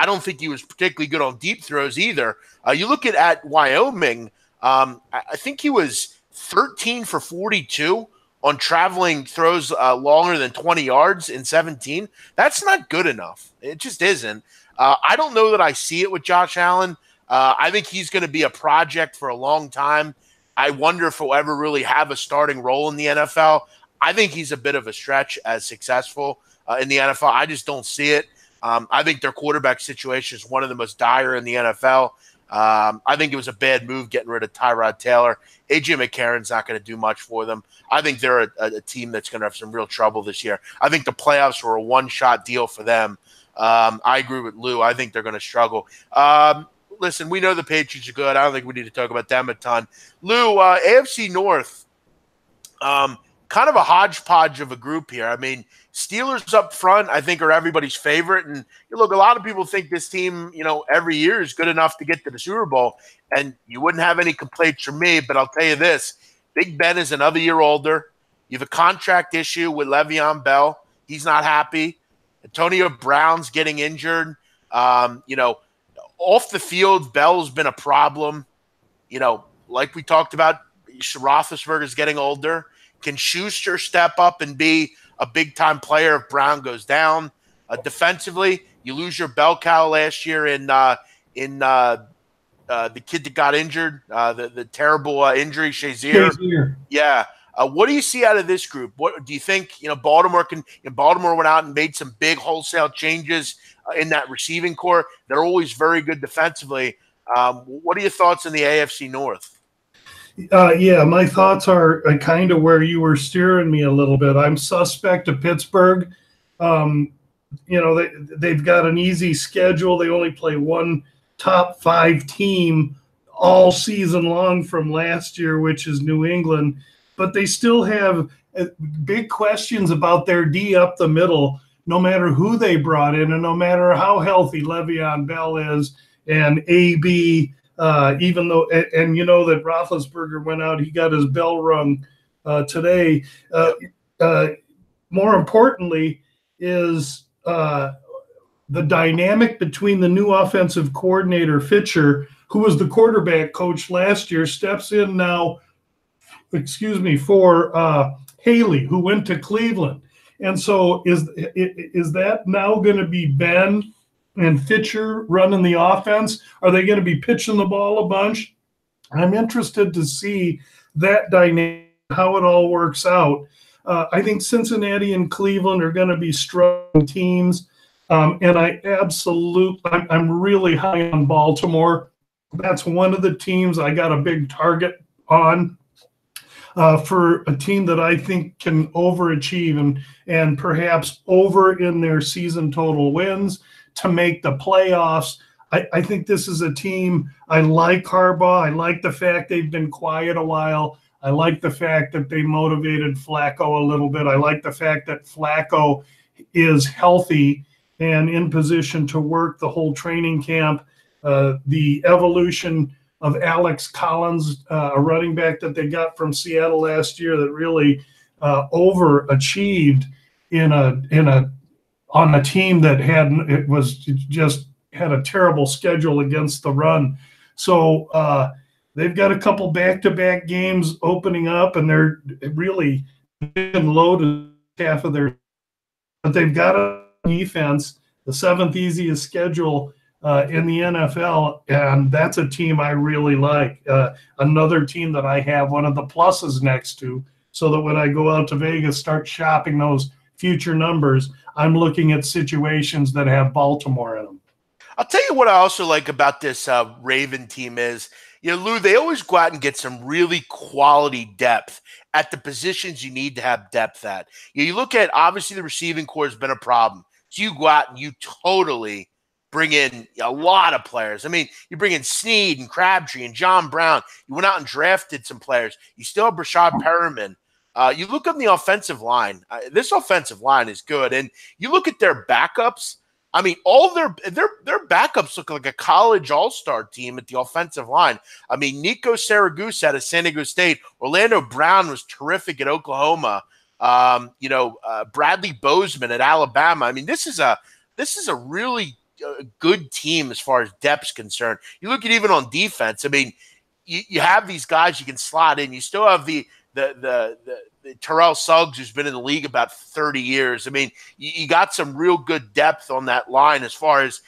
don't think he was particularly good on deep throws either. You look at Wyoming, I think he was 13 for 42 on traveling throws longer than 20 yards in 17. That's not good enough. It just isn't. I don't know that I see it with Josh Allen. I think he's going to be a project for a long time. I wonder if he'll ever really have a starting role in the NFL. I think he's a bit of a stretch as successful in the NFL. I just don't see it. I think their quarterback situation is one of the most dire in the NFL. I think it was a bad move getting rid of Tyrod Taylor. A.J. McCarron's not going to do much for them. I think they're a team that's going to have some real trouble this year. I think the playoffs were a one-shot deal for them. I agree with Lou. I think they're going to struggle. Listen, we know the Patriots are good. I don't think we need to talk about them a ton. Lou, AFC North, kind of a hodgepodge of a group here. I mean, Steelers up front, I think, are everybody's favorite. And look, a lot of people think this team, every year is good enough to get to the Super Bowl. And you wouldn't have any complaints from me, but I'll tell you this. Big Ben is another year older. You have a contract issue with Le'Veon Bell. He's not happy. Antonio Brown's getting injured. Off the field, Bell's been a problem. Like we talked about, Roethlisberger's getting older. Can Schuster step up and be a big-time player if Brown goes down? Defensively, you lose your bell cow last year in the kid that got injured, the terrible injury, Shazier. Yeah. What do you see out of this group? What do you think? Baltimore Baltimore went out and made some big wholesale changes in that receiving core. They're always very good defensively. What are your thoughts on the AFC North? Yeah, my thoughts are kind of where you were steering me a little bit. I'm suspect of Pittsburgh. They've got an easy schedule. They only play one top 5 team all season long from last year, which is New England. But they still have big questions about their D up the middle, no matter who they brought in and no matter how healthy Le'Veon Bell is and AB, even though, and that Roethlisberger went out, he got his bell rung today. More importantly is the dynamic between the new offensive coordinator, Fisher, who was the quarterback coach last year, steps in now, for Haley, who went to Cleveland. And so is that now going to be Ben and Fisher running the offense? Are they going to be pitching the ball a bunch? I'm interested to see that dynamic, how it all works out. I think Cincinnati and Cleveland are going to be strong teams. And I'm really high on Baltimore. That's one of the teams I got a big target on for a team that I think can overachieve and perhaps over in their season total wins to make the playoffs. I think this is a team. I like Harbaugh. I like the fact they've been quiet a while. I like the fact that they motivated Flacco a little bit. I like the fact that Flacco is healthy and in position to work the whole training camp. The evolution of Alex Collins, a running back that they got from Seattle last year that really overachieved on a team that had a terrible schedule against the run. So they've got a couple back-to-back games opening up, and they're really loaded half of their. But they've got a defense, the 7th easiest schedule in the NFL, and that's a team I really like. Another team that I have one of the pluses next to, so that when I go out to Vegas, start shopping those future numbers, I'm looking at situations that have Baltimore in them. I'll tell you what I also like about this Raven team is, Lou, they always go out and get some really quality depth at the positions you need to have depth at. You look at, obviously, the receiving core has been a problem. So you go out and you totally bring in a lot of players. I mean, you bring in Snead and Crabtree and John Brown. You went out and drafted some players. You still have Brashad Perriman. You look on the offensive line. This offensive line is good. And you look at their backups. I mean, all their backups look like a college all-star team at the offensive line. I mean, Nico Saragusa out of San Diego State. Orlando Brown was terrific at Oklahoma. Bradley Bozeman at Alabama. I mean, this is a really good team as far as depth's concerned. You look at even on defense. I mean, you have these guys you can slot in. You still have the Terrell Suggs, who's been in the league about 30 years. I mean, you got some real good depth on that line as far as,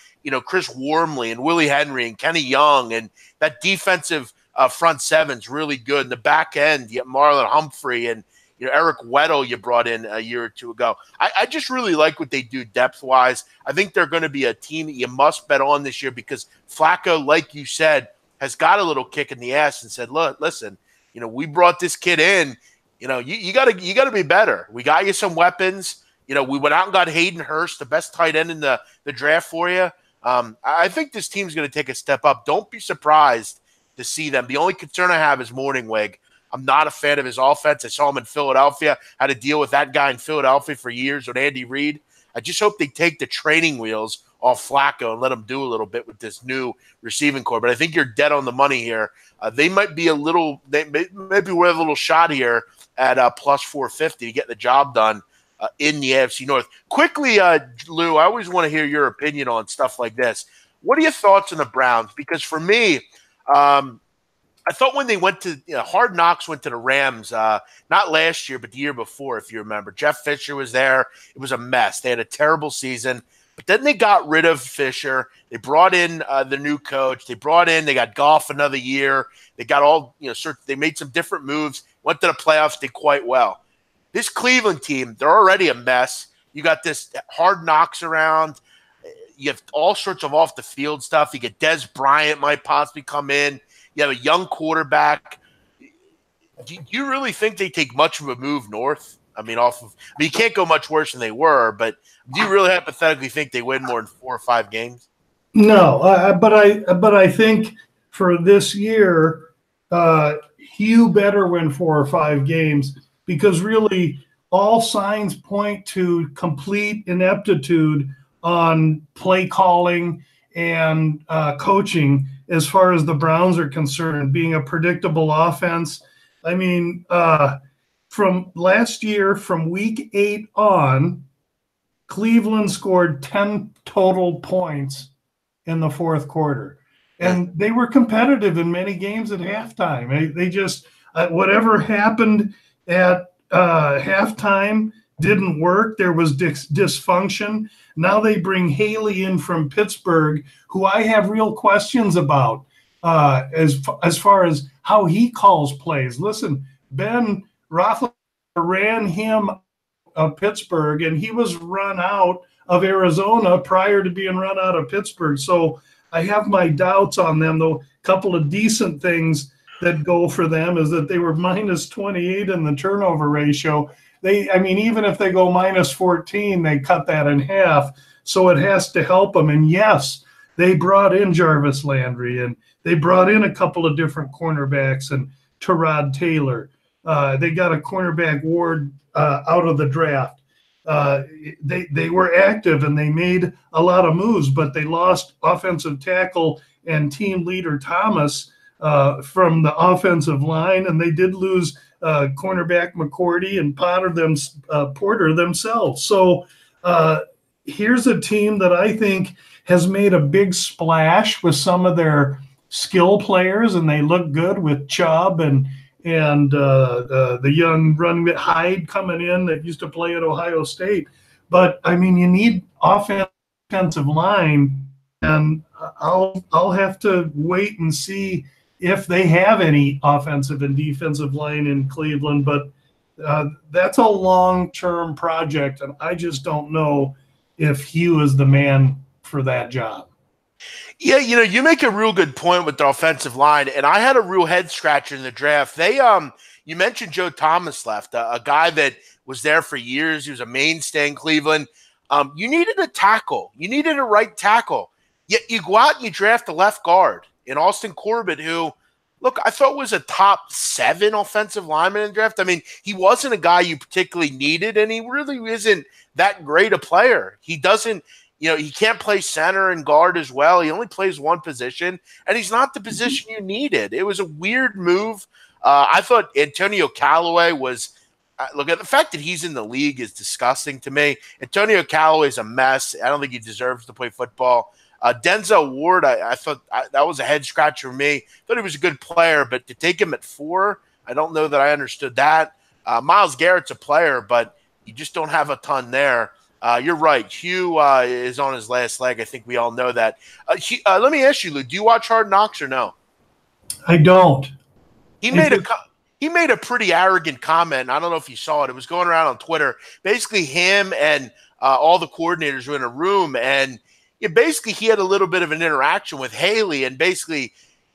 Chris Wormley and Willie Henry and Kenny Young, and that defensive front seven's really good. In the back end, you have Marlon Humphrey and, Eric Weddle you brought in a year or two ago. I just really like what they do depth-wise. I think they're going to be a team that you must bet on this year because Flacco, like you said, has got a little kick in the ass and said, look, listen, we brought this kid in. You gotta be better. We got you some weapons. We went out and got Hayden Hurst, the best tight end in the draft for you. I think this team's going to take a step up. Don't be surprised to see them. The only concern I have is Morningweg. I'm not a fan of his offense. I saw him in Philadelphia, had to deal with that guy in Philadelphia for years with Andy Reid. I just hope they take the training wheels off Flacco and let him do a little bit with this new receiving core. But I think you're dead on the money here. They might be worth a little shot here at plus 450 to get the job done in the AFC North. Quickly, Lou, I always want to hear your opinion on stuff like this. What are your thoughts on the Browns? Because for me, I thought when they went to Hard Knocks went to the Rams, not last year, but the year before, if you remember. Jeff Fisher was there. It was a mess. They had a terrible season. But then they got rid of Fisher. They brought in the new coach. They got Goff another year. They got all, they made some different moves, went to the playoffs, did quite well. This Cleveland team, they're already a mess. You got this hard knocks around. You have all sorts of off the field stuff. You get Des Bryant might possibly come in. You have a young quarterback. Do you really think they take much of a move north? You can't go much worse than they were, but do you really hypothetically think they win more than 4 or 5 games? No, but I think for this year, Hugh better win 4 or 5 games, because really all signs point to complete ineptitude on play calling and coaching as far as the Browns are concerned, being a predictable offense. From last year, from week 8 on, Cleveland scored 10 total points in the fourth quarter. And they were competitive in many games at halftime. They just, whatever happened at halftime didn't work. There was dysfunction. Now they bring Haley in from Pittsburgh, who I have real questions about as far as how he calls plays. Listen, Ben Roethlisberger ran him of Pittsburgh, and he was run out of Arizona prior to being run out of Pittsburgh. So I have my doubts on them, though. A couple of decent things that go for them is that they were minus 28 in the turnover ratio. Even if they go minus 14, they cut that in half. So it has to help them. And yes, they brought in Jarvis Landry, and they brought in a couple of different cornerbacks and Tyrod Taylor. They got a cornerback Ward out of the draft. They were active and they made a lot of moves, but they lost offensive tackle and team leader Thomas from the offensive line, and they did lose cornerback McCourty and Porter themselves. So here's a team that I think has made a big splash with some of their skill players, and they look good with Chubb and the young running Hyde coming in that used to play at Ohio State. But you need offensive line, and I'll have to wait and see if they have any offensive and defensive line in Cleveland. But that's a long-term project, and I just don't know if Hugh is the man for that job. Yeah, you make a real good point with the offensive line, and I had a real head scratcher in the draft. They, you mentioned Joe Thomas left, a guy that was there for years. He was a mainstay in Cleveland. You needed a tackle. You needed a right tackle. Yet you go out and you draft a left guard in Austin Corbett, who, look, I thought was a top 7 offensive lineman in the draft. He wasn't a guy you particularly needed, and he really isn't that great a player. He doesn't. He can't play center and guard as well. He only plays one position, and he's not the position you needed. It was a weird move. I thought Antonio Callaway was look, at the fact that he's in the league is disgusting to me. Antonio Callaway is a mess. I don't think he deserves to play football. Denzel Ward, I thought that was a head scratcher for me. Thought he was a good player, but to take him at 4, I don't know that I understood that. Myles Garrett's a player, but you just don't have a ton there. You're right. Hugh is on his last leg. I think we all know that. Let me ask you, Lou, do you watch Hard Knocks or no? I don't. He made a pretty arrogant comment. I don't know if you saw it. It was going around on Twitter. Basically, him and all the coordinators were in a room, and basically he had a little bit of an interaction with Haley, and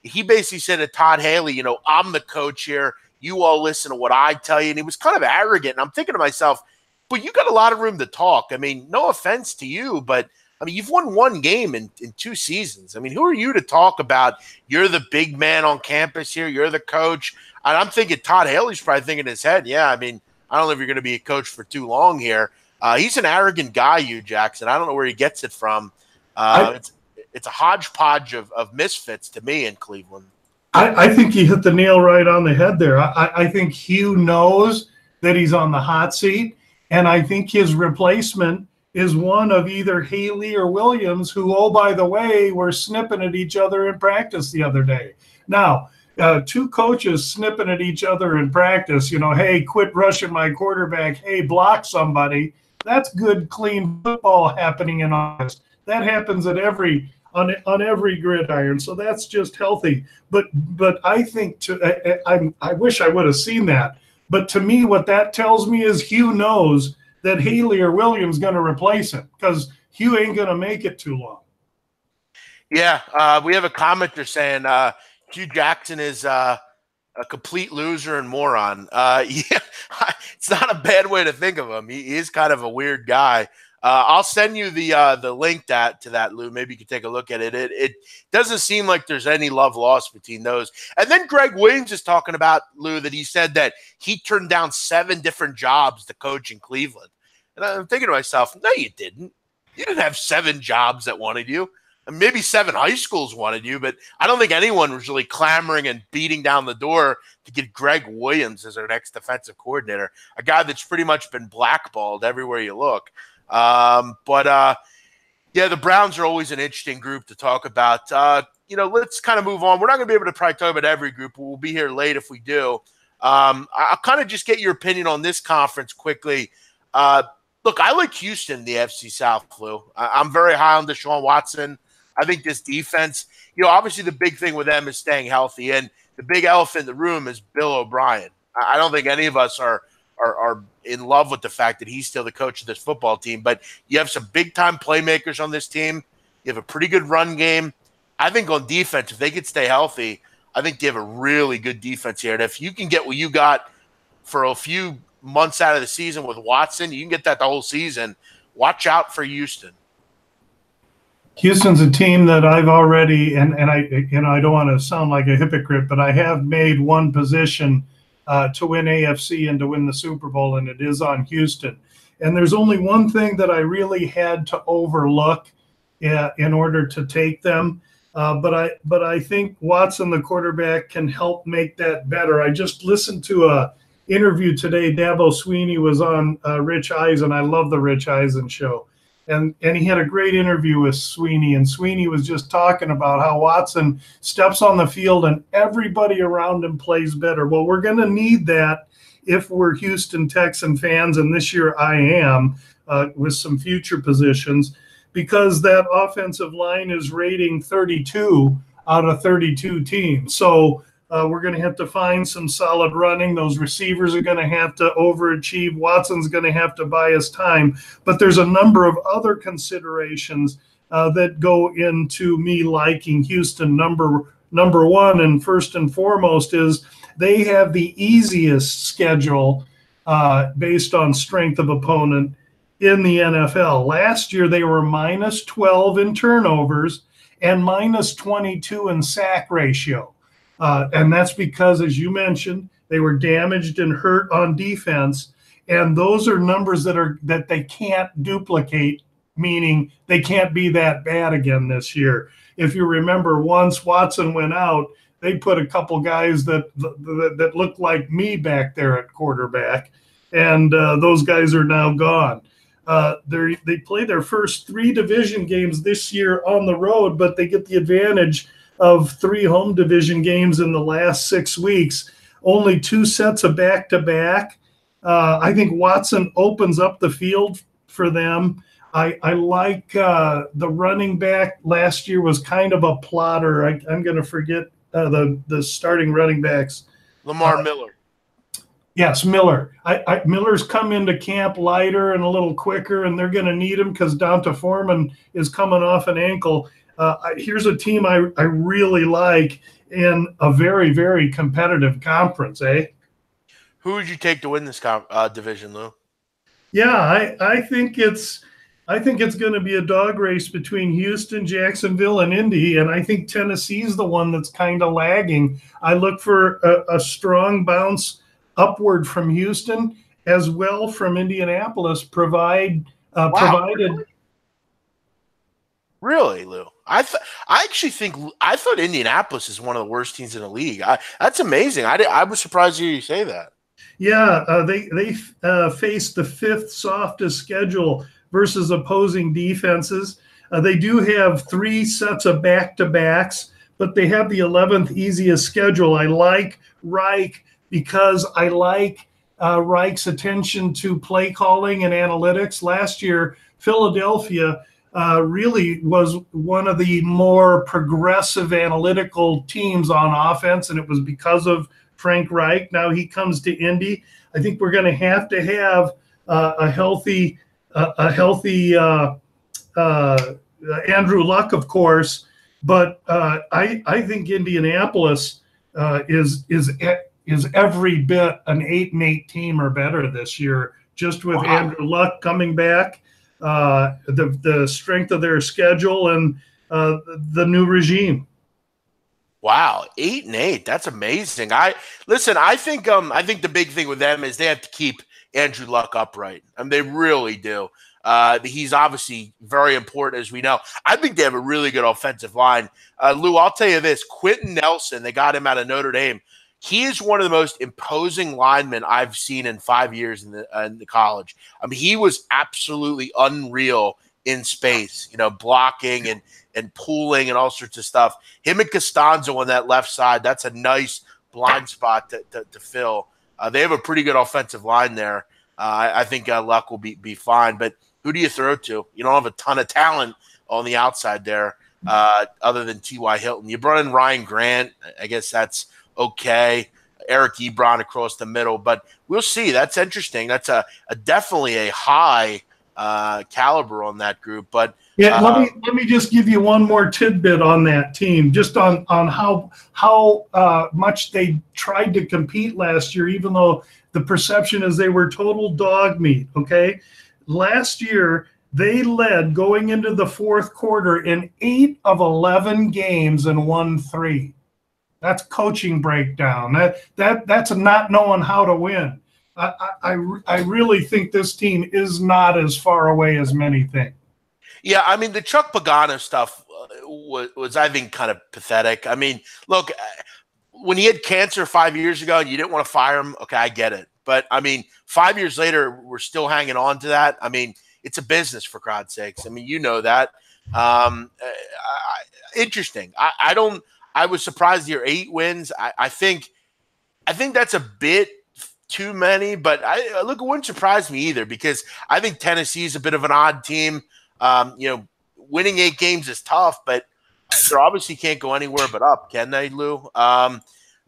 he basically said to Todd Haley, I'm the coach here. You all listen to what I tell you. And he was kind of arrogant. And I'm thinking to myself, but you got a lot of room to talk. No offense to you, but you've won 1 game in 2 seasons. Who are you to talk about? You're the big man on campus here. You're the coach. And I'm thinking Todd Haley's probably thinking in his head, I don't know if you're going to be a coach for too long here. He's an arrogant guy, Hugh Jackson. I don't know where he gets it from. It's a hodgepodge of misfits to me in Cleveland. I think you hit the nail right on the head there. I think Hugh knows that he's on the hot seat, and I think his replacement is one of either Haley or Williams, who, oh, by the way, were snipping at each other in practice the other day. Now, 2 coaches snipping at each other in practice, hey, quit rushing my quarterback, hey, block somebody. That's good, clean football happening in August. That happens at on every gridiron, so that's just healthy. But I think I wish I would have seen that. But to me, what that tells me is Hugh knows that Haley or Williams going to replace him because Hugh ain't going to make it too long. Yeah, we have a commenter saying Hugh Jackson is a complete loser and moron. Yeah, it's not a bad way to think of him. He is kind of a weird guy. I'll send you the link to that, Lou. Maybe you can take a look at it. It doesn't seem like there's any love lost between those. And then Greg Williams is talking about, Lou, that he said that he turned down 7 different jobs to coach in Cleveland. And I'm thinking to myself, no, you didn't. You didn't have 7 jobs that wanted you. Maybe 7 high schools wanted you, but I don't think anyone was really clamoring and beating down the door to get Greg Williams as our next defensive coordinator, a guy that's pretty much been blackballed everywhere you look. Yeah, the Browns are always an interesting group to talk about. Let's kind of move on. We're not going to be able to probably talk about every group, but we'll be here late if we do. I'll kind of just get your opinion on this conference quickly. Look, I like Houston in the AFC South, Lou. I'm very high on Deshaun Watson. I think this defense, obviously the big thing with them is staying healthy, and the big elephant in the room is Bill O'Brien. I don't think any of us are in love with the fact that he's still the coach of this football team, but you have some big-time playmakers on this team. You have a pretty good run game. I think on defense, if they could stay healthy, I think they have a really good defense here. And if you can get what you got for a few months out of the season with Watson, you can get that the whole season. Watch out for Houston. Houston's a team that I've already, and I don't want to sound like a hypocrite, but I have made one position to win AFC and to win the Super Bowl, and it is on Houston. And there's only one thing that I really had to overlook in order to take them. But I think Watson, the quarterback, can help make that better. I just listened to a interview today. Dabo Sweeney was on Rich Eisen. I love the Rich Eisen show. And he had a great interview with Sweeney, and Sweeney was just talking about how Watson steps on the field and everybody around him plays better. Well, we're going to need that if we're Houston Texan fans, and this year I am, with some future positions, because that offensive line is rating 32 out of 32 teams. So we're going to have to find some solid running. Those receivers are going to have to overachieve. Watson's going to have to buy us time. But there's a number of other considerations that go into me liking Houston. Number one, and first and foremost, is they have the easiest schedule based on strength of opponent in the NFL. Last year, they were minus 12 in turnovers and minus 22 in sack ratio. And that's because, as you mentioned, they were damaged and hurt on defense. And those are numbers that they can't duplicate, meaning they can't be that bad again this year. If you remember, once Watson went out, they put a couple guys that looked like me back there at quarterback, and those guys are now gone. They play their first 3 division games this year on the road, but they get the advantage of 3 home division games in the last 6 weeks, only 2 sets of back-to-back. I think Watson opens up the field for them. I like the running back last year was kind of a plotter. I'm going to forget the starting running backs. Lamar Miller. Yes, Miller. Miller's come into camp lighter and a little quicker, and they're going to need him because Donta Foreman is coming off an ankle. Here's a team I really like in a very, very competitive conference, eh? Who would you take to win this division, Lou? Yeah, I think it's going to be a dog race between Houston, Jacksonville, and Indy, and I think Tennessee's the one that's kind of lagging. I look for a strong bounce upward from Houston as well from Indianapolis, provided. Really, Lou? I thought Indianapolis is one of the worst teams in the league. That's amazing. I was surprised to hear you say that. Yeah, they face the 5th softest schedule versus opposing defenses. They do have 3 sets of back-to-backs, but they have the 11th easiest schedule. I like Reich because I like Reich's attention to play calling and analytics. Last year, Philadelphia really was one of the more progressive analytical teams on offense, and it was because of Frank Reich. Now he comes to Indy. I think we're going to have a healthy Andrew Luck, of course, but I think Indianapolis is every bit an 8-8 team or better this year, just with Andrew Luck coming back, the strength of their schedule, and the new regime. Wow, 8-8. That's amazing. I think the big thing with them is they have to keep Andrew Luck upright. I mean, they really do. He's obviously very important, as we know. I think they have a really good offensive line. Lou, I'll tell you this: Quentin Nelson, they got him out of Notre Dame. He is one of the most imposing linemen I've seen in 5 years in the college. I mean, he was absolutely unreal in space, blocking and pulling and all sorts of stuff. Him and Costanzo on that left side, that's a nice blind spot to fill. They have a pretty good offensive line there. I think Luck will be fine. But who do you throw to? You don't have a ton of talent on the outside there other than T.Y. Hilton. You brought in Ryan Grant. I guess that's okay. Eric Ebron across the middle. But we'll see. That's interesting. That's definitely a high caliber on that group. But yeah, let me just give you one more tidbit on that team, just on how much they tried to compete last year, even though the perception is they were total dog meat. Okay, last year they led going into the fourth quarter in 8 of 11 games and won 3. That's coaching breakdown. That's not knowing how to win. I really think this team is not as far away as many think. Yeah, I mean, the Chuck Pagano stuff was, I think, kind of pathetic. I mean, look, when he had cancer 5 years ago and you didn't want to fire him, okay, I get it. But, I mean, 5 years later, we're still hanging on to that. I mean, it's a business, for God's sakes. I mean, you know that. Interesting. I was surprised here, 8 wins. I think that's a bit too many, but look, it wouldn't surprise me either, because I think Tennessee is a bit of an odd team. Winning 8 games is tough, but they obviously can't go anywhere but up, can they, Lou?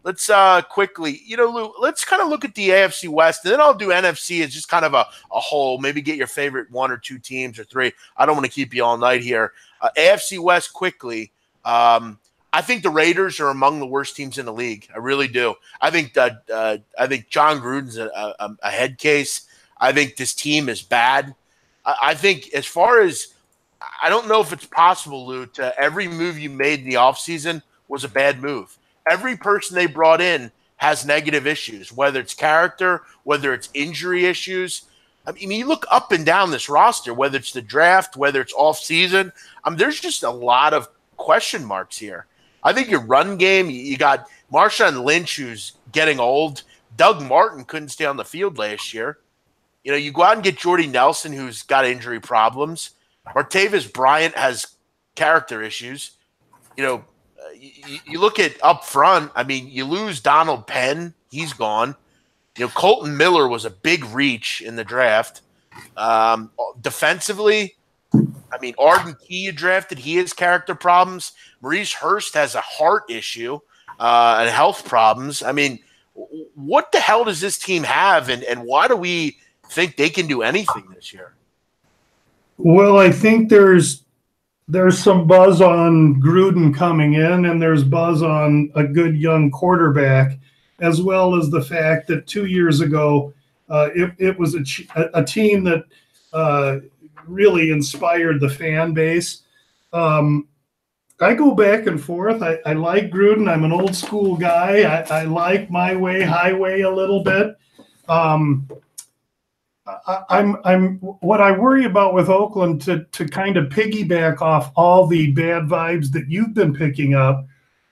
Let's quickly, Lou, let's kind of look at the AFC West, and then I'll do NFC as just kind of a whole, maybe get your favorite 1 or 2 teams or 3. I don't want to keep you all night here. AFC West quickly. I think the Raiders are among the worst teams in the league. I really do. I think John Gruden's a head case. I think this team is bad. I think as far as – I don't know if it's possible, Lou, to every move you made in the offseason was a bad move. Every person they brought in has negative issues, whether it's character, whether it's injury issues. I mean, you look up and down this roster, whether it's the draft, whether it's off-season. There's just a lot of question marks here. I think your run game, you got Marshawn Lynch, who's getting old. Doug Martin couldn't stay on the field last year. You go out and get Jordy Nelson, who's got injury problems. Martavis Bryant has character issues. You look at up front, I mean, you lose Donald Penn. He's gone. Colton Miller was a big reach in the draft. Defensively, I mean, Arden Key you drafted, he has character problems. Maurice Hurst has a heart issue and health problems. I mean, what the hell does this team have, and why do we think they can do anything this year? Well, I think there's some buzz on Gruden coming in, and there's buzz on a good young quarterback, as well as the fact that 2 years ago it was a team that really inspired the fan base. I go back and forth. I like Gruden. I'm an old school guy. I like my way, highway a little bit. What I worry about with Oakland, to kind of piggyback off all the bad vibes that you've been picking up,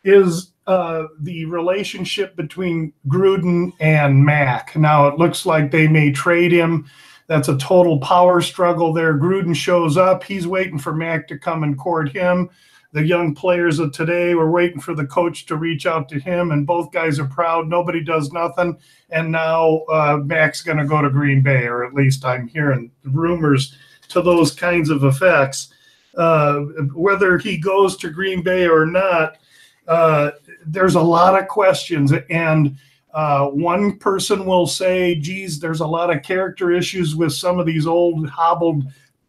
is the relationship between Gruden and Mack. Now it looks like they may trade him. That's a total power struggle there. Gruden shows up. He's waiting for Mack to come and court him. the young players of today. We're waiting for the coach to reach out to him, and both guys are proud. Nobody does nothing. And now Mac's going to go to Green Bay, or at least I'm hearing rumors to those kinds of effects. Whether he goes to Green Bay or not, there's a lot of questions. And one person will say, geez, there's a lot of character issues with some of these old hobbled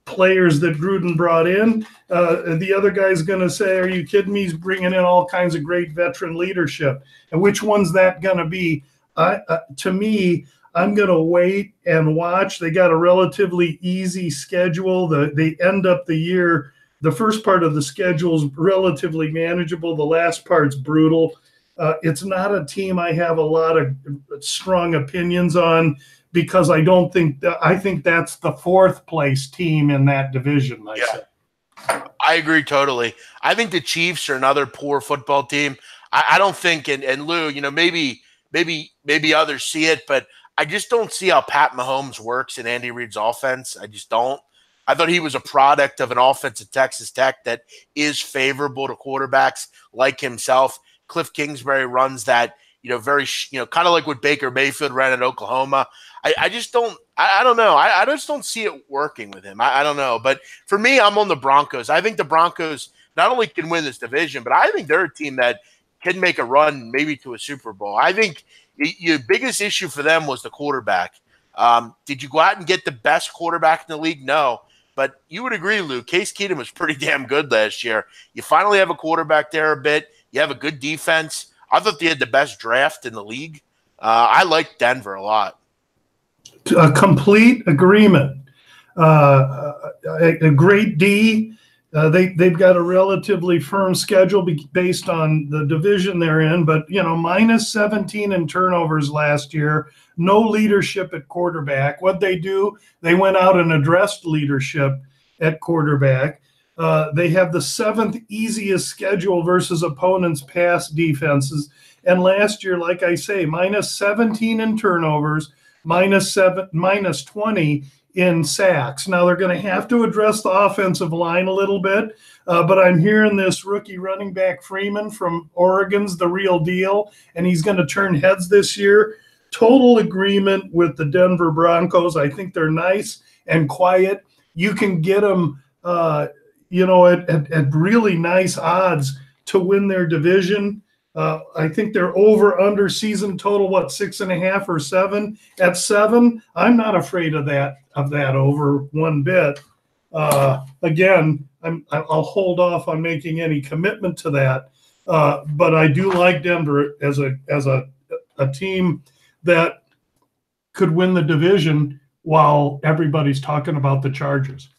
players that Gruden brought in. The other guy's going to say, are you kidding me? He's bringing in all kinds of great veteran leadership. And which one's that going to be? To me, I'm going to wait and watch. They got a relatively easy schedule. They end up the year, the first part of the schedule is relatively manageable. The last part's brutal. It's not a team I have a lot of strong opinions on, because I think that's the fourth place team in that division. I agree totally. I think the Chiefs are another poor football team. I don't think, and Lou, maybe others see it, but I just don't see how Pat Mahomes works in Andy Reid's offense. I just don't. I thought he was a product of an offense at Texas Tech that is favorable to quarterbacks like himself. Cliff Kingsbury runs that, very, kind of like what Baker Mayfield ran at Oklahoma. I just don't, I don't know. I just don't see it working with him. I don't know. But for me, I'm on the Broncos. I think the Broncos not only can win this division, but I think they're a team that can make a run maybe to a Super Bowl. I think your biggest issue for them was the quarterback. Did you go out and get the best quarterback in the league? No. But you would agree, Lou, Case Keenum was pretty damn good last year. You finally have a quarterback there a bit. You have a good defense. I thought they had the best draft in the league. I like Denver a lot. A complete agreement. A great D. They've got a relatively firm schedule based on the division they're in, but minus 17 in turnovers last year. No leadership at quarterback. What they do, they went out and addressed leadership at quarterback. They have the seventh easiest schedule versus opponents' pass defenses. And last year, like I say, minus 17 in turnovers, minus 20 in sacks. Now they're going to have to address the offensive line a little bit, but I'm hearing this rookie running back Freeman from Oregon's the real deal, and he's going to turn heads this year. Total agreement with the Denver Broncos. I think they're nice and quiet. You can get them, at really nice odds to win their division. I think they're over under season total, 6.5 or 7? At 7, I'm not afraid of that over one bit. Again, I'll hold off on making any commitment to that. But I do like Denver as a team that could win the division while everybody's talking about the Chargers.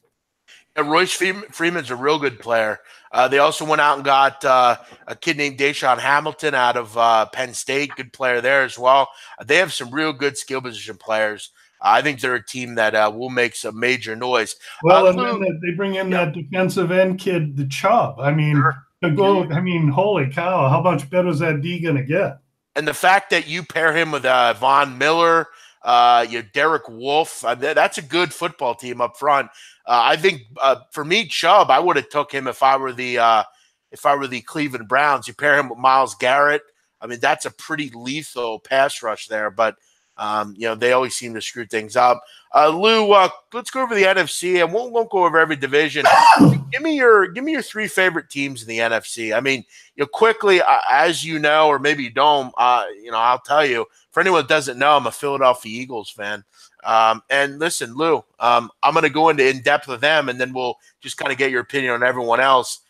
And Royce Freeman's a real good player. They also went out and got a kid named Deshaun Hamilton out of Penn State. Good player there as well. They have some real good skill position players. I think they're a team that will make some major noise. Well, and then they bring in that defensive end kid, the Chubb. Holy cow, how much better is that D going to get? And the fact that you pair him with Von Miller, Derek Wolfe, that's a good football team up front. I think for me, Chubb, I would have took him if I were the Cleveland Browns. You pair him with Myles Garrett. I mean, that's a pretty lethal pass rush there. But they always seem to screw things up. Lou, let's go over the NFC, and we won't go over every division. Give me your three favorite teams in the NFC. I mean, quickly, as you know, or maybe you don't, I'll tell you. For anyone that doesn't know, I'm a Philadelphia Eagles fan. And listen, Lou, I'm going to go into in-depth with them, and then we'll just kind of get your opinion on everyone else.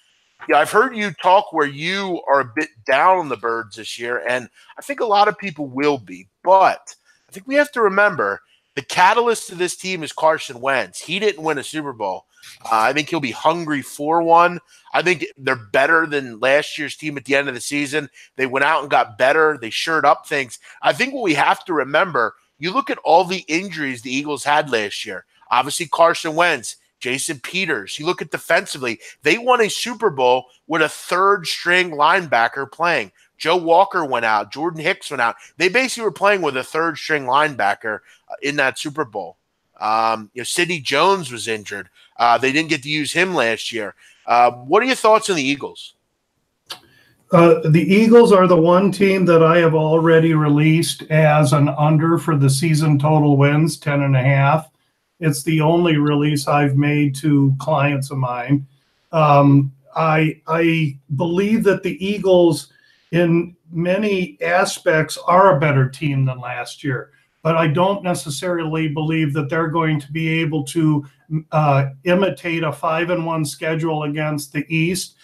Yeah, I've heard you talk where you are a bit down on the Birds this year, and I think a lot of people will be. But I think we have to remember the catalyst to this team is Carson Wentz. He didn't win a Super Bowl. I think he'll be hungry for one. I think they're better than last year's team at the end of the season. They went out and got better. They shored up things. I think what we have to remember, you look at all the injuries the Eagles had last year. Obviously, Carson Wentz, Jason Peters. You look at defensively, they won a Super Bowl with a third-string linebacker playing. Joe Walker went out. Jordan Hicks went out. They basically were playing with a third-string linebacker in that Super Bowl. Sidney Jones was injured. They didn't get to use him last year. What are your thoughts on the Eagles? The Eagles are the one team that I have already released as an under for the season total wins, 10.5. It's the only release I've made to clients of mine. I believe that the Eagles, in many aspects, are a better team than last year, but I don't necessarily believe that they're going to be able to imitate a 5-1 schedule against the East.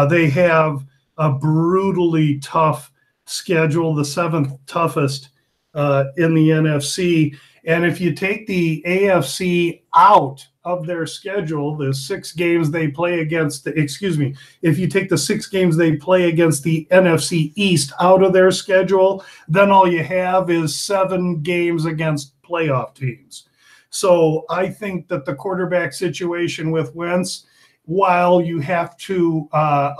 They have a brutally tough schedule, the 7th toughest in the NFC. And if you take the AFC out of their schedule, the 6 games they play against if you take the 6 games they play against the NFC East out of their schedule, then all you have is 7 games against playoff teams. So I think that the quarterback situation with Wentz, while you have to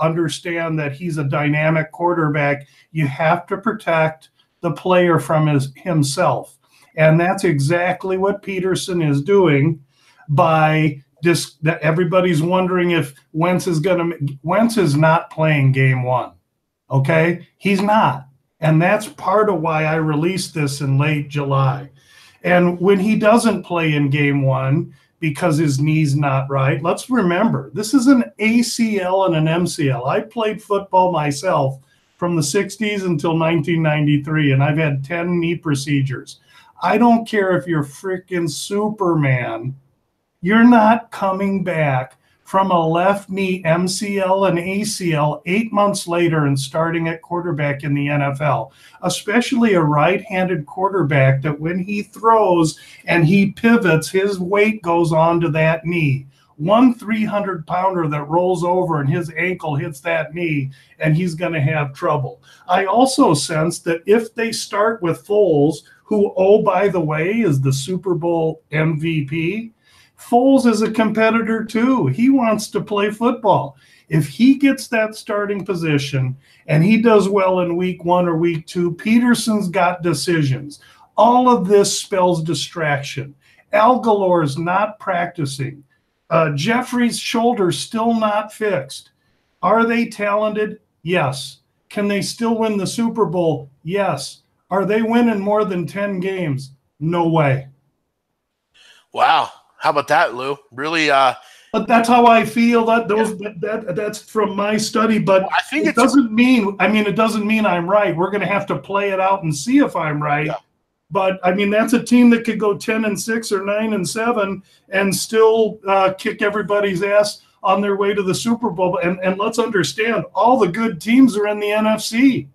understand that he's a dynamic quarterback, you have to protect the player from himself. And that's exactly what Peterson is doing by this. That everybody's wondering if Wentz is not playing game 1. Okay? He's not. And that's part of why I released this in late July. And when he doesn't play in game 1, because his knee's not right. Let's remember, this is an ACL and an MCL. I played football myself from the 60s until 1993, and I've had 10 knee procedures. I don't care if you're freaking Superman. You're not coming back from a left knee MCL and ACL 8 months later and starting at quarterback in the NFL, especially a right-handed quarterback that when he throws and he pivots, his weight goes onto that knee. One 300-pounder that rolls over and his ankle hits that knee, and he's going to have trouble. I also sense that if they start with Foles, who, oh, by the way, is the Super Bowl MVP, Foles is a competitor too. He wants to play football. If he gets that starting position and he does well in week 1 or week 2, Peterson's got decisions. All of this spells distraction. Algalore's not practicing. Jeffrey's shoulder's still not fixed. Are they talented? Yes. Can they still win the Super Bowl? Yes. Are they winning more than 10 games? No way. Wow. How about that, Lou? Really? But that's how I feel. That's from my study. But well, I think it doesn't mean I'm right. We're going to have to play it out and see if I'm right. Yeah. But I mean, that's a team that could go 10-6 or 9-7 and still kick everybody's ass on their way to the Super Bowl. And let's understand, all the good teams are in the NFC.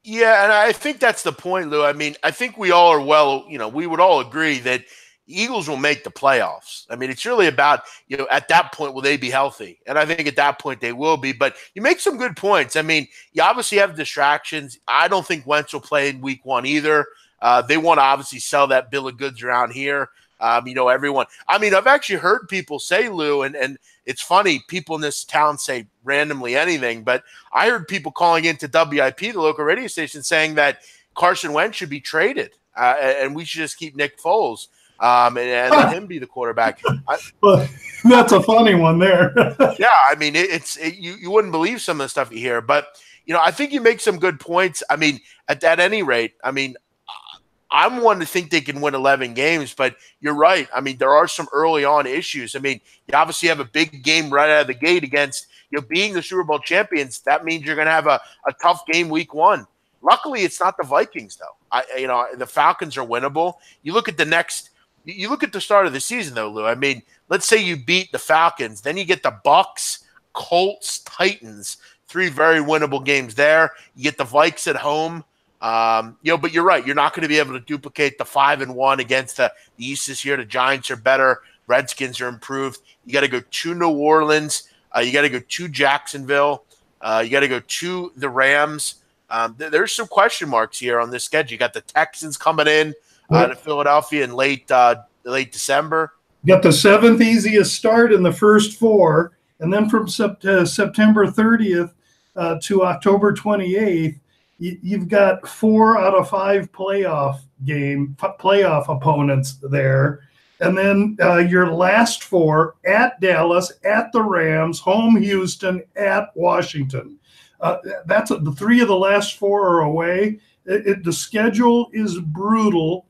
Yeah, and I think that's the point, Lou. I mean, I think we all are we would all agree that Eagles will make the playoffs. I mean, it's really about, at that point, will they be healthy? And I think at that point they will be. But you make some good points. I mean, you obviously have distractions. I don't think Wentz will play in week 1 either. They want to obviously sell that bill of goods around here. Everyone. I mean, I've actually heard people say, Lou, and it's funny, people in this town say randomly anything, but I heard people calling into WIP, the local radio station, saying that Carson Wentz should be traded and we should just keep Nick Foles. And let him be the quarterback. Well, that's a funny one there. Yeah, I mean, you wouldn't believe some of the stuff you hear, but I think you make some good points. I mean, at any rate, I mean, I'm one to think they can win 11 games, but you're right. I mean, there are some early on issues. I mean, you obviously have a big game right out of the gate against being the Super Bowl champions. That means you're going to have a tough game week 1. Luckily, it's not the Vikings though. The Falcons are winnable. You look at the start of the season, though, Lou. I mean, let's say you beat the Falcons. Then you get the Bucks, Colts, Titans, 3 very winnable games there. You get the Vikes at home. But you're right. You're not going to be able to duplicate the 5-1 against the East this year. The Giants are better. Redskins are improved. You got to go to New Orleans. You got to go to Jacksonville. You got to go to the Rams. There's some question marks here on this schedule. You got the Texans coming in to Philadelphia in late December. You got the 7th easiest start in the first 4, and then from September 30th to October 28th, you've got 4 out of 5 playoff opponents there. And then your last four: at Dallas, at the Rams, home Houston, at Washington. That's the three of the last four are away. The schedule is brutal.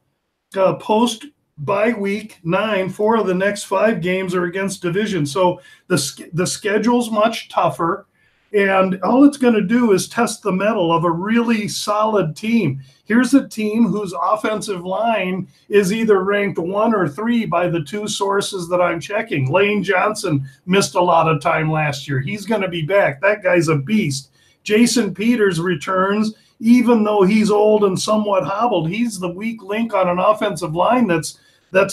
Post by week 9, 4 of the next 5 games are against division. So the schedule's much tougher. And all it's going to do is test the mettle of a really solid team. Here's a team whose offensive line is either ranked 1 or 3 by the 2 sources that I'm checking. Lane Johnson missed a lot of time last year. He's going to be back. That guy's a beast. Jason Peters returns, even though he's old and somewhat hobbled. He's the weak link on an offensive line that's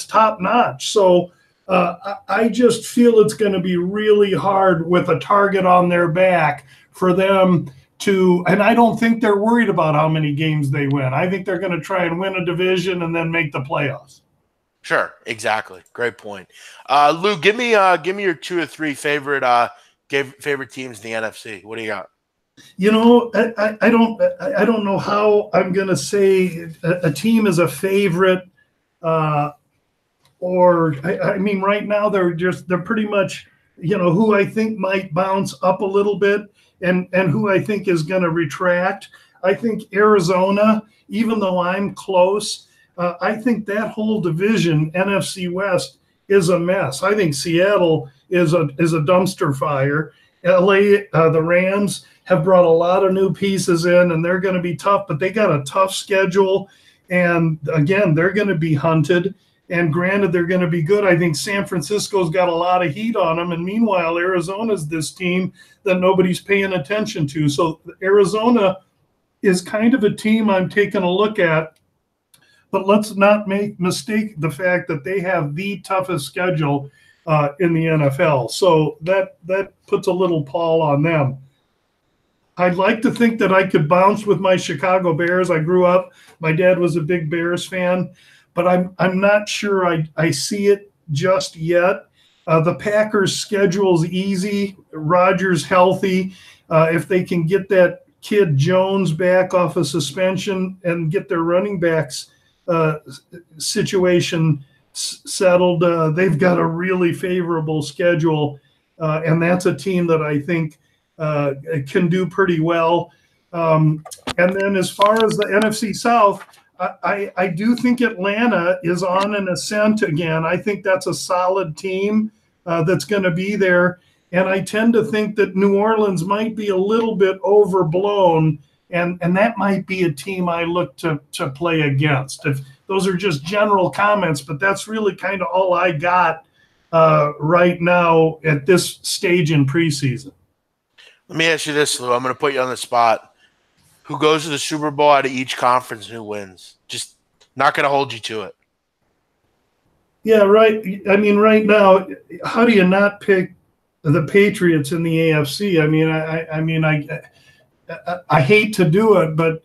top notch. So I just feel it's going to be really hard with a target on their back for them to, and I don't think they're worried about how many games they win. I think they're going to try and win a division and then make the playoffs. Sure, exactly. Great point. Lou, give me your 2 or 3 favorite teams in the NFC. What do you got? You know, I don't know how I'm going to say a team is a favorite. I mean, right now they're pretty much, who I think might bounce up a little bit and who I think is going to retract. I think Arizona, even though I'm close, I think that whole division, NFC West, is a mess. I think Seattle is a dumpster fire. LA, the Rams have brought a lot of new pieces in, and they're going to be tough, but they got a tough schedule. And again, they're going to be hunted. And granted, they're going to be good. I think San Francisco's got a lot of heat on them. And meanwhile, Arizona's this team that nobody's paying attention to. So Arizona is kind of a team I'm taking a look at. But let's not mistake the fact that they have the toughest schedule in the NFL. So that puts a little pall on them. I'd like to think that I could bounce with my Chicago Bears. I grew up, my dad was a big Bears fan. But I'm not sure I see it just yet. The Packers' schedule's easy. Rodgers healthy. If they can get that kid Jones back off a suspension and get their running backs situation settled, they've got a really favorable schedule. And that's a team that I think can do pretty well. And then as far as the NFC South, I do think Atlanta is on an ascent again. I think that's a solid team that's going to be there. And I tend to think that New Orleans might be a little bit overblown, and that might be a team I look to play against. If those are just general comments, but that's really kind of all I got right now at this stage in preseason. Let me ask you this, Lou. I'm going to put you on the spot. Who goes to the Super Bowl out of each conference and who wins? Just not going to hold you to it. Yeah, right. I mean, right now, how do you not pick the Patriots in the AFC? I hate to do it, but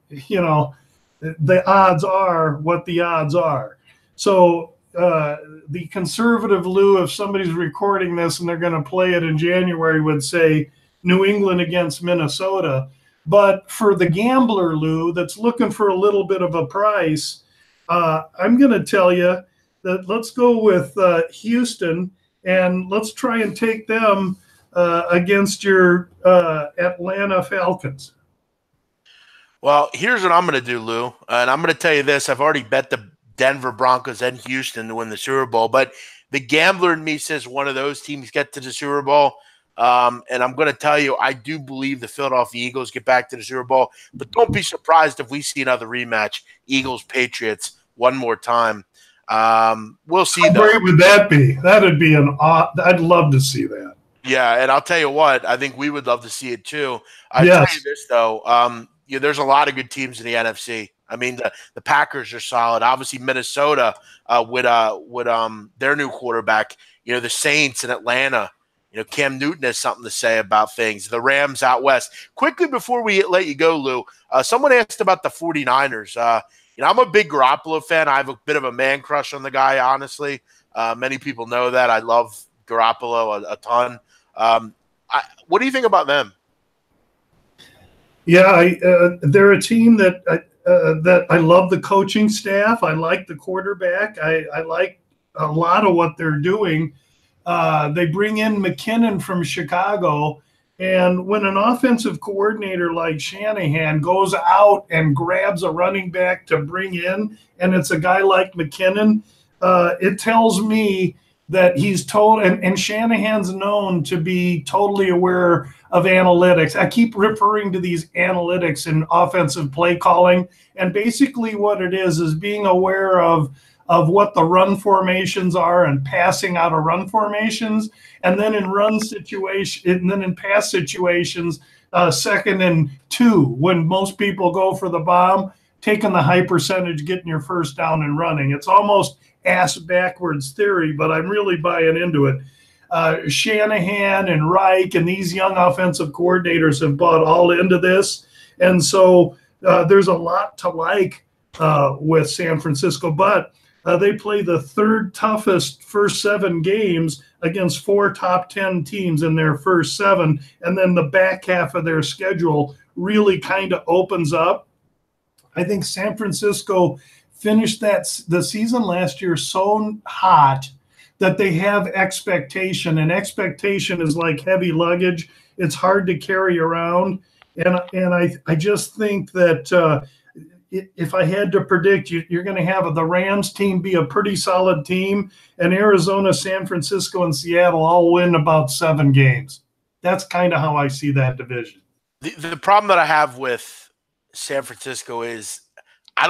the odds are what the odds are. So the conservative Lou, if somebody's recording this and they're going to play it in January, would say New England against Minnesota. But for the gambler, Lou, that's looking for a little bit of a price, I'm going to tell you that let's go with Houston, and let's try and take them against your Atlanta Falcons. Well, here's what I'm going to do, Lou, and I'm going to tell you this. I've already bet the Denver Broncos and Houston to win the Super Bowl, but the gambler in me says one of those teams get to the Super Bowl. And I'm going to tell you, I do believe the Philadelphia Eagles get back to the Super Bowl, but don't be surprised if we see another rematch, Eagles-Patriots, one more time. We'll see. How great would that be? That'd be I'd love to see that. Yeah, and I'll tell you what, I think we would love to see it too. I'll tell you this, though. There's a lot of good teams in the NFC. I mean, the Packers are solid. Obviously, Minnesota with their new quarterback. The Saints in Atlanta. Cam Newton has something to say about things. The Rams out west. Quickly before we let you go, Lou, someone asked about the 49ers. I'm a big Garoppolo fan. I have a bit of a man crush on the guy, honestly. Many people know that. I love Garoppolo a ton. What do you think about them? Yeah, they're a team that I love the coaching staff. I like the quarterback. I like a lot of what they're doing. They bring in McKinnon from Chicago. And when an offensive coordinator like Shanahan goes out and grabs a running back to bring in, and it's a guy like McKinnon, it tells me that he's told, and Shanahan's known to be totally aware of analytics. I keep referring to these analytics in offensive play calling, and basically what it is being aware of what the run formations are and passing out of run formations, and then in pass situations, 2nd and 2, when most people go for the bomb, taking the high percentage, getting your first down and running. It's almost ass backwards theory, but I'm really buying into it. Shanahan and Reich and these young offensive coordinators have bought all into this, and so there's a lot to like with San Francisco, but they play the 3rd toughest first 7 games against 4 top 10 teams in their first 7. And then the back half of their schedule really kind of opens up. I think San Francisco finished the season last year so hot that they have expectation. And expectation is like heavy luggage. It's hard to carry around. And I just think that if I had to predict, you're going to have the Rams team be a pretty solid team, and Arizona, San Francisco, and Seattle all win about 7 games. That's kind of how I see that division. The problem that I have with San Francisco is I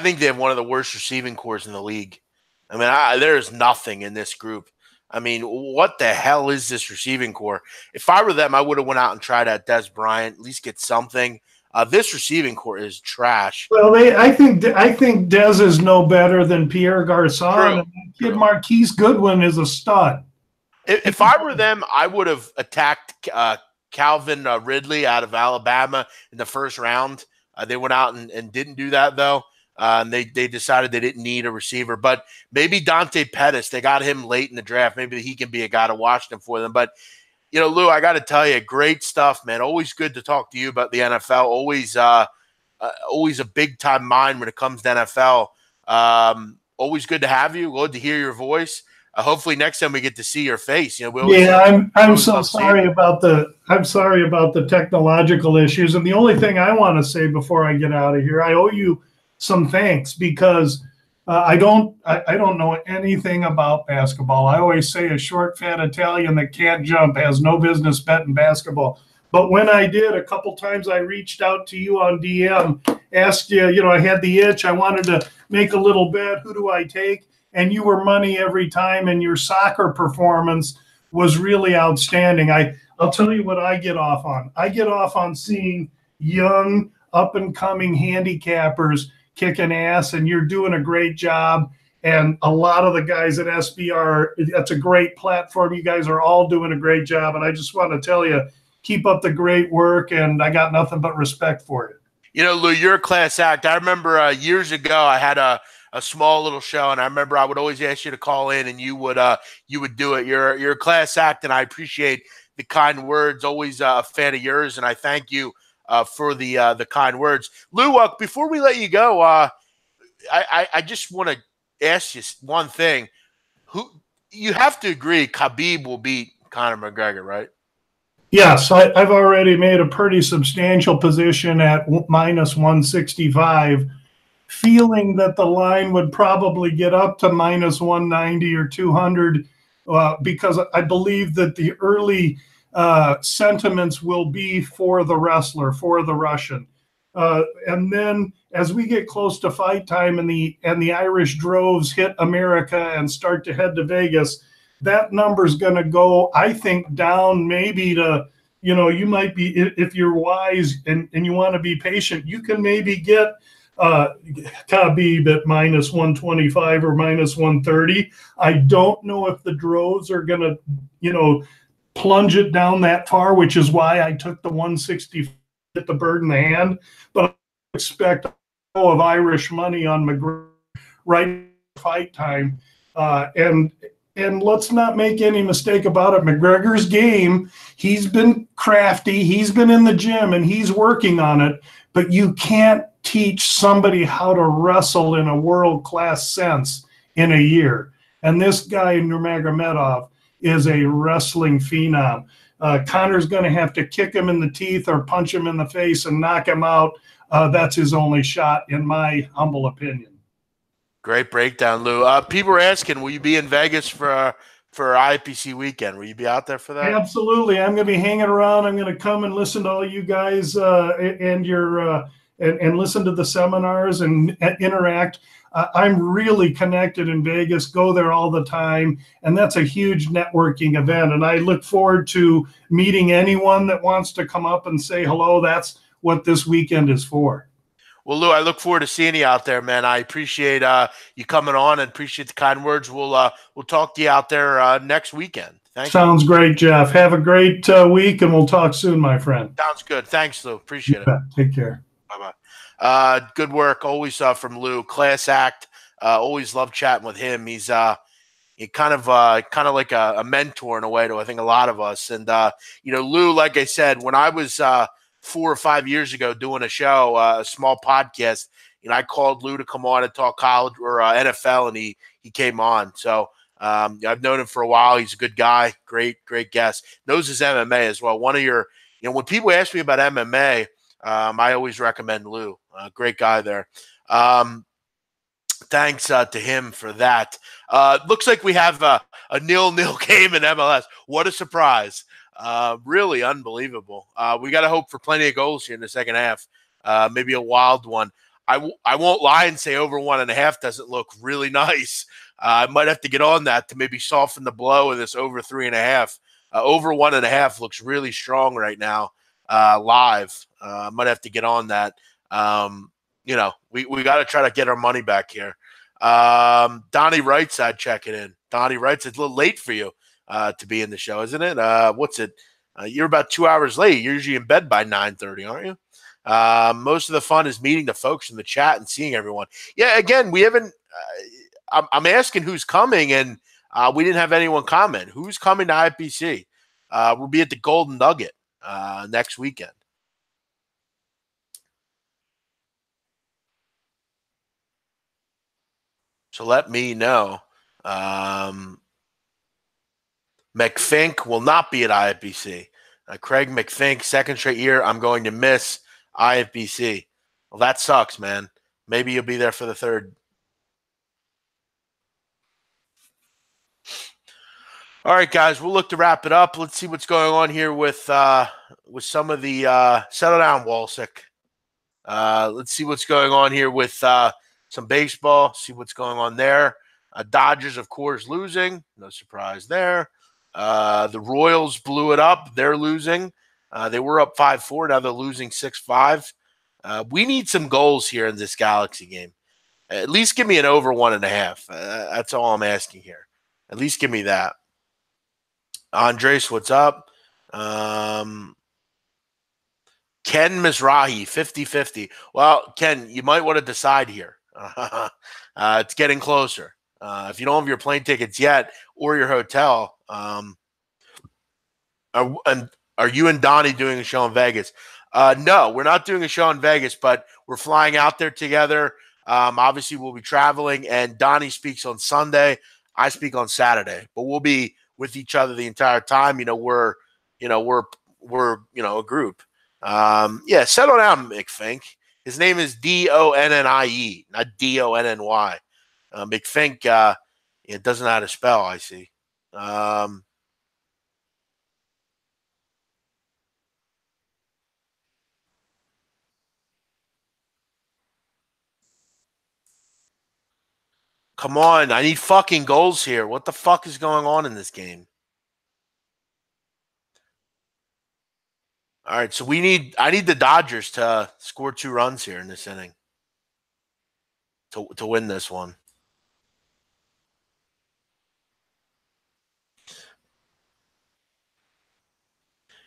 think they have one of the worst receiving corps in the league. I mean, there's nothing in this group. I mean, what the hell is this receiving corps? If I were them, I would have went out and tried out Des Bryant, at least get something. This receiving corps is trash. Well, I think Dez is no better than Pierre Garçon. And kid Marquise Goodwin is a stud. If I were them, I would have attacked Calvin Ridley out of Alabama in the first round. They went out and didn't do that, though. And they decided they didn't need a receiver. But maybe Dante Pettis, they got him late in the draft. Maybe he can be a guy to watch them for them. But you know, Lou, I got to tell you, great stuff, man. Always good to talk to you about the NFL. Always a big-time mind when it comes to NFL. Always good to have you. Good to hear your voice. Hopefully next time we get to see your face. You know, I'm so sorry about the technological issues. And the only thing I want to say before I get out of here, I owe you some thanks because I don't know anything about basketball. I always say a short, fat Italian that can't jump has no business betting basketball. But when I did, a couple times I reached out to you on DM, asked you, I had the itch. I wanted to make a little bet. Who do I take? And you were money every time, and your soccer performance was really outstanding. I'll tell you what I get off on. I get off on seeing young, up-and-coming handicappers kicking ass, and you're doing a great job. And a lot of the guys at SBR, that's a great platform. You guys are all doing a great job. And I just want to tell you, keep up the great work, and I got nothing but respect for it. You know, Lou, you're a class act. I remember years ago I had a small little show, and I remember I would always ask you to call in, and you would do it. You're a class act, and I appreciate the kind words. Always a fan of yours, and I thank you for the kind words. Lou, before we let you go, I just want to ask you one thing. You have to agree Khabib will beat Conor McGregor, right? Yes, I've already made a pretty substantial position at minus 165, feeling that the line would probably get up to minus 190 or 200 because I believe that the early sentiments will be for the wrestler, for the Russian. And then as we get close to fight time and the Irish droves hit America and start to head to Vegas, that number's going to go, I think, down maybe to, you might be, if you're wise and you want to be patient, you can maybe get Khabib at minus 125 or minus 130. I don't know if the droves are going to, plunge it down that far, which is why I took the 160 at the bird in the hand. But I expect of Irish money on McGregor right fight time. And let's not make any mistake about it. McGregor's game, he's been crafty, he's been in the gym, and he's working on it. But you can't teach somebody how to wrestle in a world-class sense in a year. And this guy, Nurmagomedov, is a wrestling phenom. Connor's going to have to kick him in the teeth or punch him in the face and knock him out. That's his only shot, in my humble opinion. Great breakdown, Lou. People were asking, will you be in Vegas for IPC weekend? Will you be out there for that? Absolutely. I'm going to be hanging around. I'm going to come and listen to all you guys and your and listen to the seminars and interact. I'm really connected in Vegas, go there all the time, and that's a huge networking event. And I look forward to meeting anyone that wants to come up and say hello. That's what this weekend is for. Well, Lou, I look forward to seeing you out there, man. I appreciate you coming on and appreciate the kind words. We'll talk to you out there next weekend. Thank you. Sounds great, Jeff. Have a great week, and we'll talk soon, my friend. Sounds good. Thanks, Lou. Appreciate it. Take care. Bye-bye. Good work always from Lou. Class act. Always love chatting with him. He's he kind of like a mentor in a way to, I think, a lot of us. And Lou, like I said, when I was 4 or 5 years ago doing a show, a small podcast, I called Lou to come on and talk college or NFL, and he came on. So I've known him for a while. He's a good guy, great guest. Knows his MMA as well. One of your, when people ask me about MMA, I always recommend Lou. Great guy there. Thanks to him for that. Looks like we have a 0-0 game in MLS. What a surprise. Really unbelievable. We got to hope for plenty of goals here in the second half. Maybe a wild one. I won't lie and say over 1.5 doesn't look really nice. I might have to get on that to maybe soften the blow of this over 3.5. Over 1.5 looks really strong right now. Live. Might have to get on that. We got to try to get our money back here. Donnie Rightside checking in. Donnie Wrights, it's a little late for you to be in the show, isn't it? What's it? You're about 2 hours late. You're usually in bed by 9:30, aren't you? Most of the fun is meeting the folks in the chat and seeing everyone. Yeah, again, we haven't I'm asking who's coming, and we didn't have anyone comment. Who's coming to IPC? We'll be at the Golden Nugget next weekend. So let me know. McFink will not be at IFBC. Craig McFink, second straight year, I'm going to miss IFBC. Well, that sucks, man. Maybe you'll be there for the third. All right, guys, we'll look to wrap it up. Let's see what's going on here with some of the settle down, Walsick. Let's see what's going on here with some baseball. See what's going on there. Dodgers, of course, losing. No surprise there. The Royals blew it up. They're losing. They were up 5-4. Now they're losing 6-5. We need some goals here in this Galaxy game. At least give me an over 1.5. That's all I'm asking here. At least give me that. Andres, what's up? Ken Mizrahi, 50-50. Well, Ken, you might want to decide here. It's getting closer. If you don't have your plane tickets yet or your hotel, are you and Donnie doing a show in Vegas? No, we're not doing a show in Vegas, but we're flying out there together. Obviously, we'll be traveling, and Donnie speaks on Sunday. I speak on Saturday, but we'll be with each other the entire time. We're a group. Yeah, settle down, McFink. His name is Donnie, not Donny. McFink, it doesn't know how to spell, I see. Come on, I need fucking goals here. What the fuck is going on in this game? All right, so I need the Dodgers to score 2 runs here in this inning to win this one.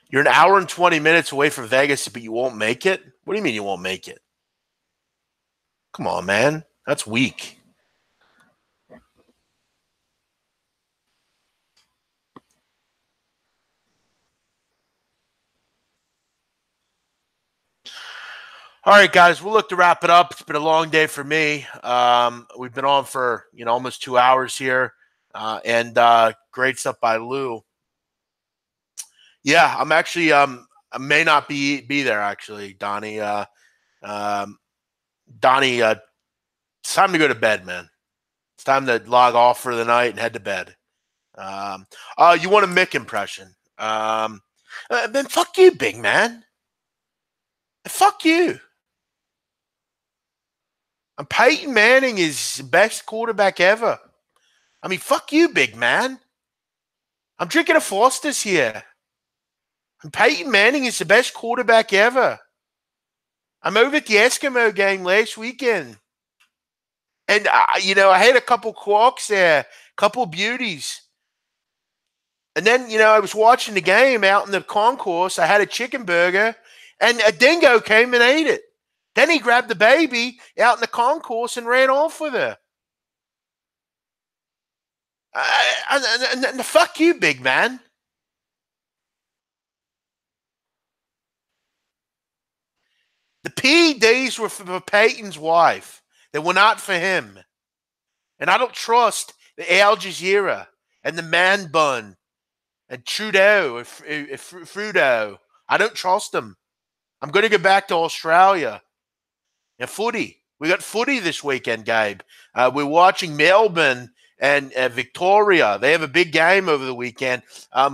You're an hour and 20 minutes away from Vegas, but you won't make it? What do you mean you won't make it? Come on, man. That's weak. All right, guys, we'll look to wrap it up. It's been a long day for me. We've been on for almost 2 hours here. And great stuff by Lou. Yeah, I'm actually I may not be there actually, Donnie. Donnie, it's time to go to bed, man. It's time to log off for the night and head to bed. You want a Mick impression? Then fuck you, big man. Fuck you. Peyton Manning is the best quarterback ever. I mean, fuck you, big man. I'm drinking a Foster's here. And Peyton Manning is the best quarterback ever. I'm over at the Eskimo game last weekend. And, I had a couple quarks there, couple beauties. And then, I was watching the game out in the concourse. I had a chicken burger, and a dingo came and ate it. Then he grabbed the baby out in the concourse and ran off with her. Fuck you, big man. The PEDs were for Peyton's wife. They were not for him. And I don't trust the Al Jazeera and the Man Bun and Trudeau, Frudeau. I don't trust them. I'm going to go back to Australia. And footy. We got footy this weekend, Gabe. We're watching Melbourne and Victoria. They have a big game over the weekend.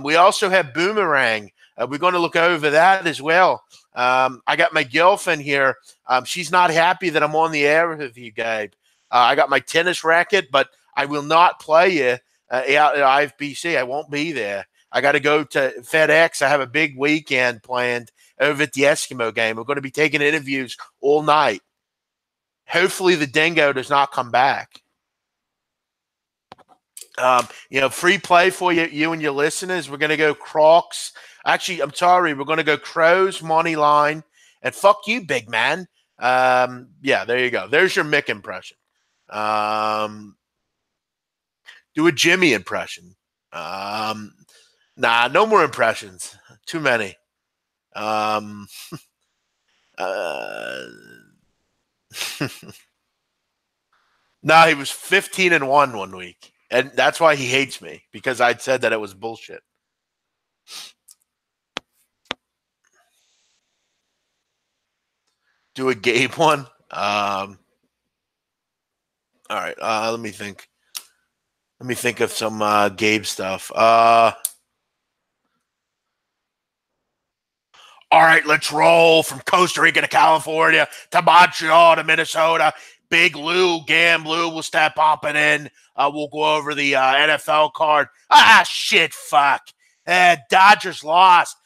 We also have Boomerang. We're going to look over that as well. I got my girlfriend here. She's not happy that I'm on the air with you, Gabe. I got my tennis racket, but I will not play you out at IFBC. I won't be there. I got to go to FedEx. I have a big weekend planned over at the Eskimo game. We're going to be taking interviews all night. Hopefully the dingo does not come back. Free play for you and your listeners. We're going to go Crocs. Actually, I'm sorry. We're going to go Crows money line. And fuck you, big man. Yeah, there you go. There's your Mick impression. Do a Jimmy impression. Nah, no more impressions. Too many. No, he was 15-1 one week. And that's why he hates me, because I'd said that it was bullshit. Do a Gabe one. All right. Let me think. Let me think of some Gabe stuff. All right, let's roll from Costa Rica to California to Montreal to Minnesota. Big Lou, Lou will step up and in. We'll go over the NFL card. Shit, fuck. Dodgers lost.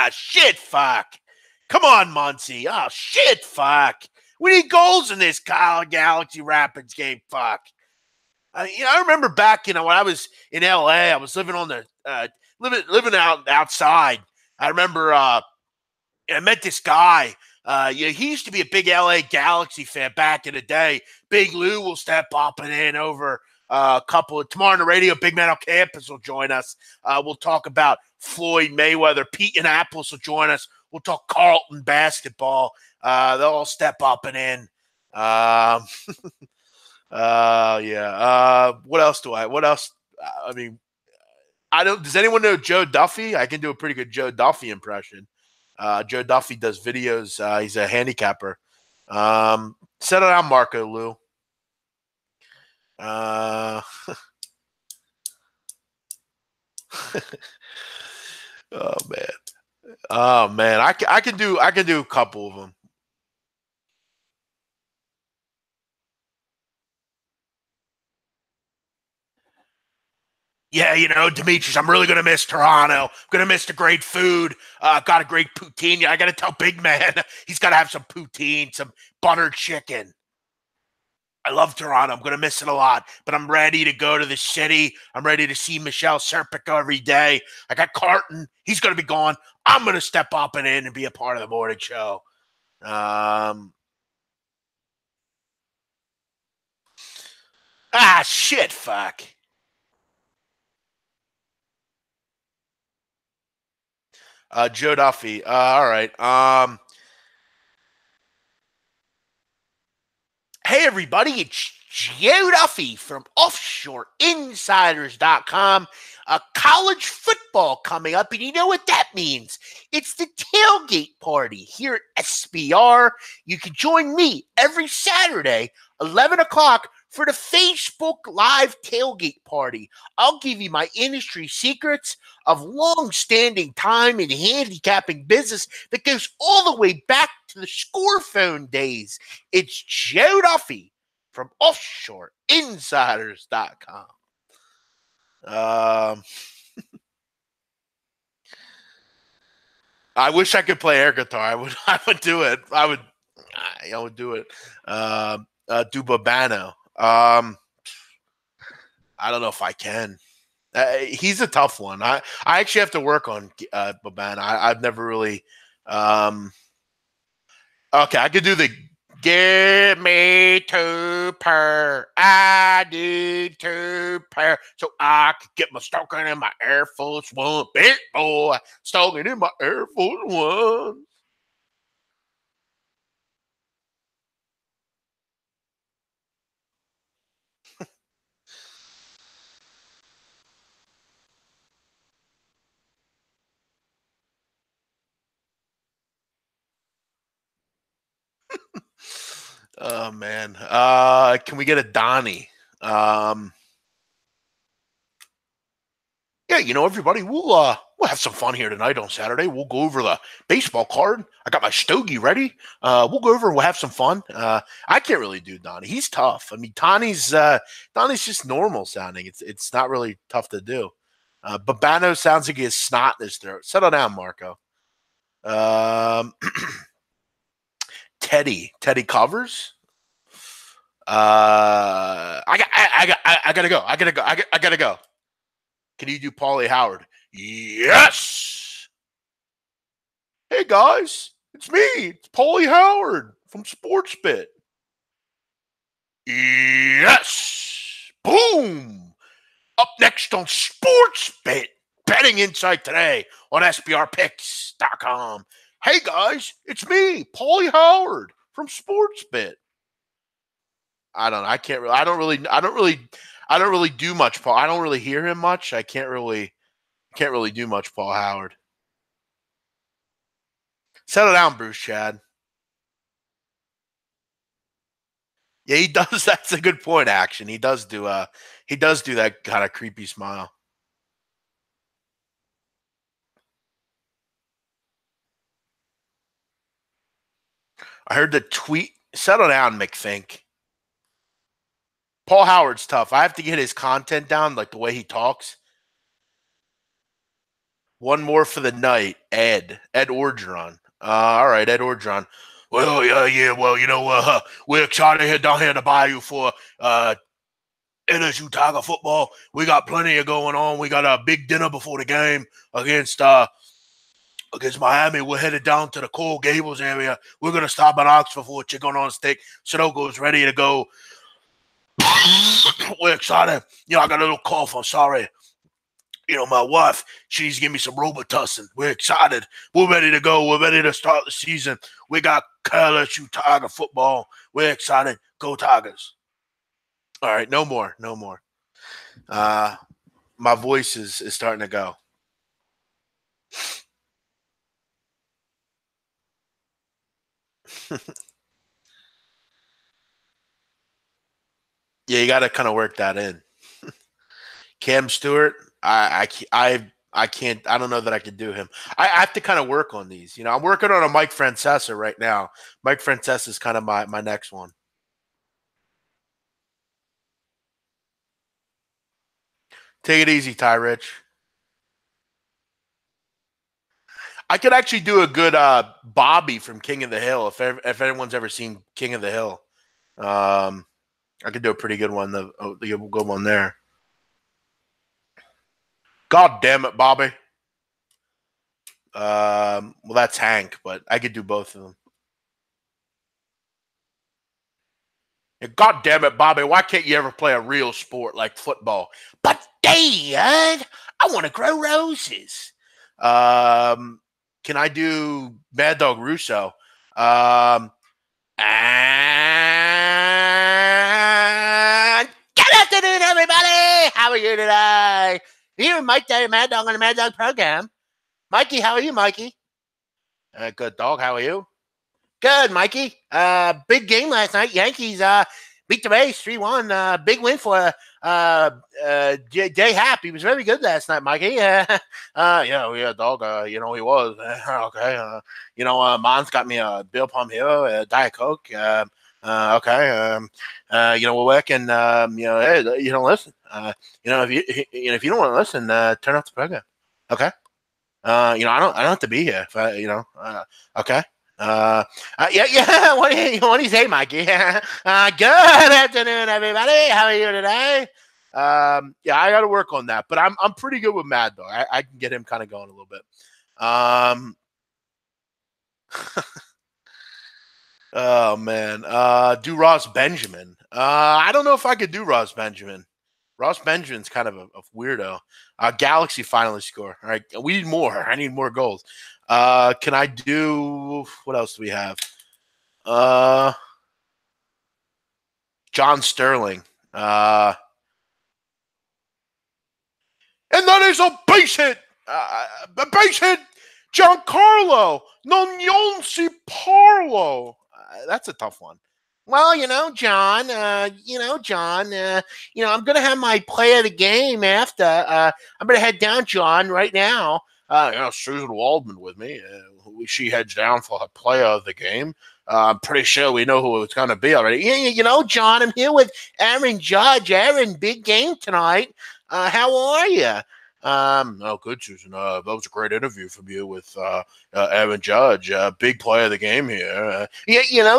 Shit, fuck. Come on, Muncie. Shit, fuck. We need goals in this Galaxy Rapids game, fuck. I remember back, when I was in LA, I was living on the living outside. I remember I met this guy. He used to be a big LA Galaxy fan back in the day. Big Lou will step up and in over a couple of tomorrow on the radio. Big Man on Campus will join us. We'll talk about Floyd Mayweather. Pete and Apples will join us. We'll talk Carlton basketball. They'll all step up and in. Yeah. What else? I mean, I don't. Does anyone know Joe Duffy? I can do a pretty good Joe Duffy impression. Joe Duffy does videos. He's a handicapper. Settle down, Marco Lou. Oh man. I can do a couple of them. Yeah, Demetrius, I'm really going to miss Toronto. I'm going to miss the great food. Got a great poutine. I got to tell Big Man, he's got to have some poutine, some buttered chicken. I love Toronto. I'm going to miss it a lot, but I'm ready to go to the city. I'm ready to see Michelle Serpico every day. I got Carton. He's going to be gone. I'm going to step up and in and be a part of the morning show. Shit, fuck. Joe Duffy. All right. Hey, everybody, it's Joe Duffy from OffshoreInsiders.com. College football coming up, and you know what that means. It's the tailgate party here at SBR. You can join me every Saturday, 11 o'clock, for the Facebook Live tailgate party. I'll give you my industry secrets of long-standing time in handicapping business that goes all the way back to the score phone days. It's Joe Duffy from OffshoreInsiders.com. I wish I could play air guitar. I would do it. I would do it. Do Babano. I don't know if I can. He's a tough one. I actually have to work on Babano. I've never really. Okay, I could do the give me 2 pair. I need 2 pair so I could get my stocking in my Air Force One. Big boy, stocking in my Air Force One. Oh man. Can we get a Donnie? Yeah, everybody, we'll have some fun here tonight on Saturday. We'll go over the baseball card. I got my stogie ready. We'll go over and we'll have some fun. I can't really do Donnie. He's tough. I mean, Donnie's just normal sounding. It's not really tough to do. Babano sounds like he has snot in his throat. Settle down, Marco. Teddy covers. I gotta go. I gotta go. Can you do Paulie Howard? Yes. Hey guys, it's me. It's Paulie Howard from Sportsbook. Yes. Boom. Up next on Sportsbook, betting insight today on SBRpicks.com. Hey guys, it's me, Paulie Howard from Sportsbook. I don't know. I can't really. I don't really do much, Paul. I don't really hear him much. I can't really do much, Paul Howard. Settle down, Bruce Chad. Yeah, he does. That's a good point. Action. He does do that kind of creepy smile. I heard the tweet. Settle down, McFink. Paul Howard's tough. I have to get his content down, like the way he talks. One more for the night, Ed Orgeron. All right, Ed Orgeron. Well, yeah. Well, we're excited here down here in the Bayou for LSU Tiger football. We got plenty of going on. We got a big dinner before the game against Miami. We're headed down to the Coral Gables area. We're gonna stop at Oxford for a chicken on a stick. Sudoku's ready to go. We're excited. I got a little cough. I'm sorry. My wife, she needs to give me some Robitussin. We're excited. We're ready to go. We're ready to start the season. We got LSU Tiger football. We're excited. Go Tigers. All right, no more. My voice is starting to go. Yeah, you got to kind of work that in. Cam Stewart, I can't. I don't know that I could do him. I have to kind of work on these. I'm working on a Mike Francesa right now. Mike Francesa is kind of my next one. Take it easy, Ty Rich. I could actually do a good Bobby from King of the Hill if anyone's ever seen King of the Hill. I could do a pretty good one. The good one there. God damn it, Bobby. Well, that's Hank, but I could do both of them. God damn it, Bobby. Why can't you ever play a real sport like football? But Dad, I want to grow roses. Can I do Mad Dog Russo? are you today? You and Mike Day, Mad Dog on the Mad Dog program. Mikey, how are you, Mikey? Good, dog. How are you? Good, Mikey. Big game last night. Yankees beat the Rays 3-1. Big win for Jay Happ. He was very good last night, Mikey. Yeah, dog. He was. Okay. Mom's got me a Bill Palm Hill, Diet Coke. Okay. We're working. Hey, listen. If you don't want to listen, turn off the program. Okay. I don't have to be here. If okay. Yeah. What do you say, Mikey? Good afternoon, everybody. How are you today? Yeah, I got to work on that, but I'm pretty good with Mad Dog. I can get him kind of going a little bit. Oh man, do Ross Benjamin. I don't know if I could do Ross Benjamin. Ross Benjamin's kind of a weirdo. Galaxy finally score. All right, we need more. I need more goals. Can I do what else do we have? John Sterling. And that is a base hit. Giancarlo Nononsi Parlo. That's a tough one. Well, John, I'm going to have my play of the game after. I'm going to head down, John, right now. Susan Waldman with me. She heads down for her play of the game. I'm pretty sure we know who it's going to be already. John, I'm here with Aaron Judge. Aaron, big game tonight. How are you? Good, Susan. That was a great interview from you with Aaron Judge. Big player of the game here.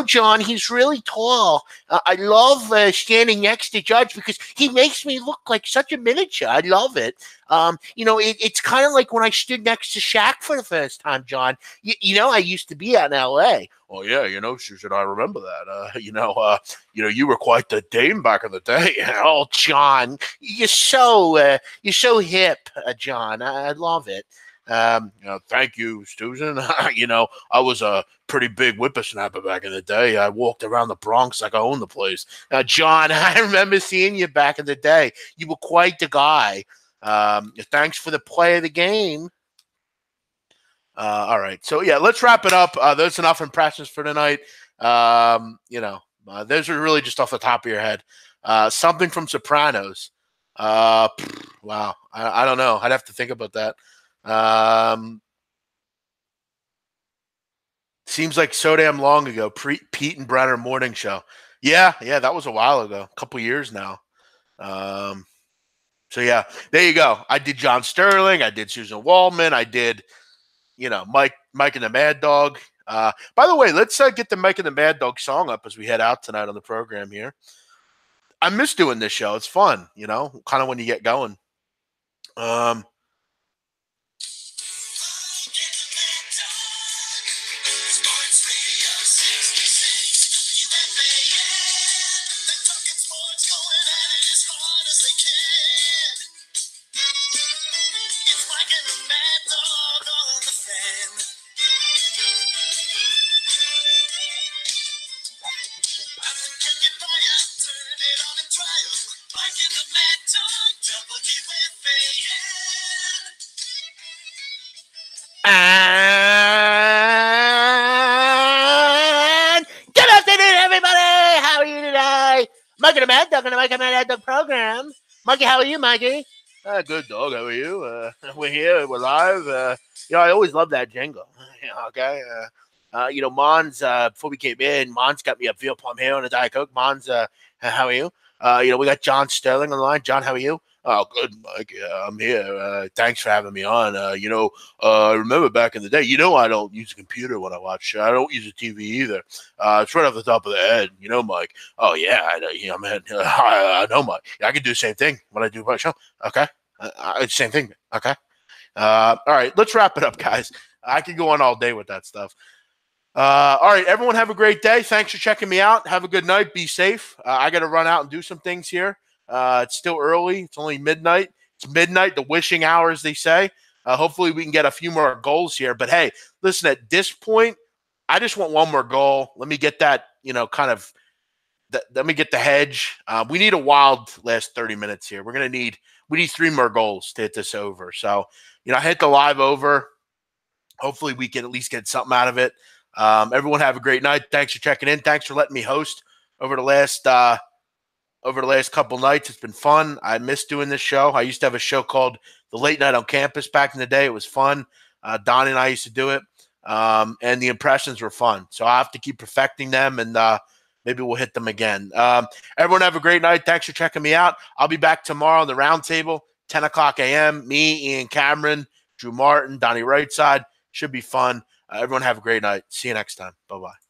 John, he's really tall. I love standing next to Judge because he makes me look like such a miniature. I love it. It's kind of like when I stood next to Shaq for the first time, John. I used to be out in L.A. Oh, yeah, Susan, I remember that. You were quite the dame back in the day. Oh, John, you're so hip, John. I love it. Thank you, Susan. I was a pretty big whippersnapper back in the day. I walked around the Bronx like I owned the place. John, I remember seeing you back in the day. You were quite the guy. Thanks for the play of the game. All right. So, yeah, let's wrap it up. There's enough impressions for tonight. Those are really just off the top of your head. Something from Sopranos. Wow. I don't know. I'd have to think about that. Seems like so damn long ago. Pete and Brenner morning show. Yeah, that was a while ago. A couple years now. So, yeah, there you go. I did John Sterling. I did Susan Waldman. I did, Mike and the Mad Dog. By the way, let's get the Mike and the Mad Dog song up as we head out tonight on the program here. I miss doing this show. It's fun, kind of when you get going. And good afternoon, everybody. How are you today? Mikey the Mad Dog on the Mikey the Mad Dog program. Mikey, how are you, Mikey? Good, dog. How are you? We're here. We're live. I always love that jingle. Okay. Mons, before we came in, Mons got me a veal plum hair on a Diet Coke. Mons, how are you? We got John Sterling on the line. John, how are you? Oh, good, Mike. Yeah, I'm here. Thanks for having me on. I remember back in the day, I don't use a computer when I watch. I don't use a TV either. It's right off the top of the head, Mike. Oh, yeah, man. I know, Mike. I can do the same thing when I do my show. Okay. It's the same thing. Okay. All right. Let's wrap it up, guys. I could go on all day with that stuff. All right, everyone have a great day. Thanks for checking me out. Have a good night. Be safe. I got to run out and do some things here. It's still early. It's only midnight. It's midnight, the wishing hour, as they say. Hopefully we can get a few more goals here. But, hey, listen, at this point, I just want one more goal. Let me get that, kind of Then we get the hedge. We need a wild last 30 minutes here. We need 3 more goals to hit this over. So, I hit the live over. Hopefully we can at least get something out of it. Everyone have a great night. Thanks for checking in. Thanks for letting me host over the last couple nights. It's been fun. I miss doing this show. I used to have a show called The Late Night on Campus back in the day. It was fun. Donnie and I used to do it. And the impressions were fun. So I have to keep perfecting them, and maybe we'll hit them again. Everyone have a great night. Thanks for checking me out. I'll be back tomorrow on the roundtable, 10 o'clock a.m. Me, Ian Cameron, Drew Martin, Donnie Rightside. Should be fun. Everyone have a great night. See you next time. Bye-bye.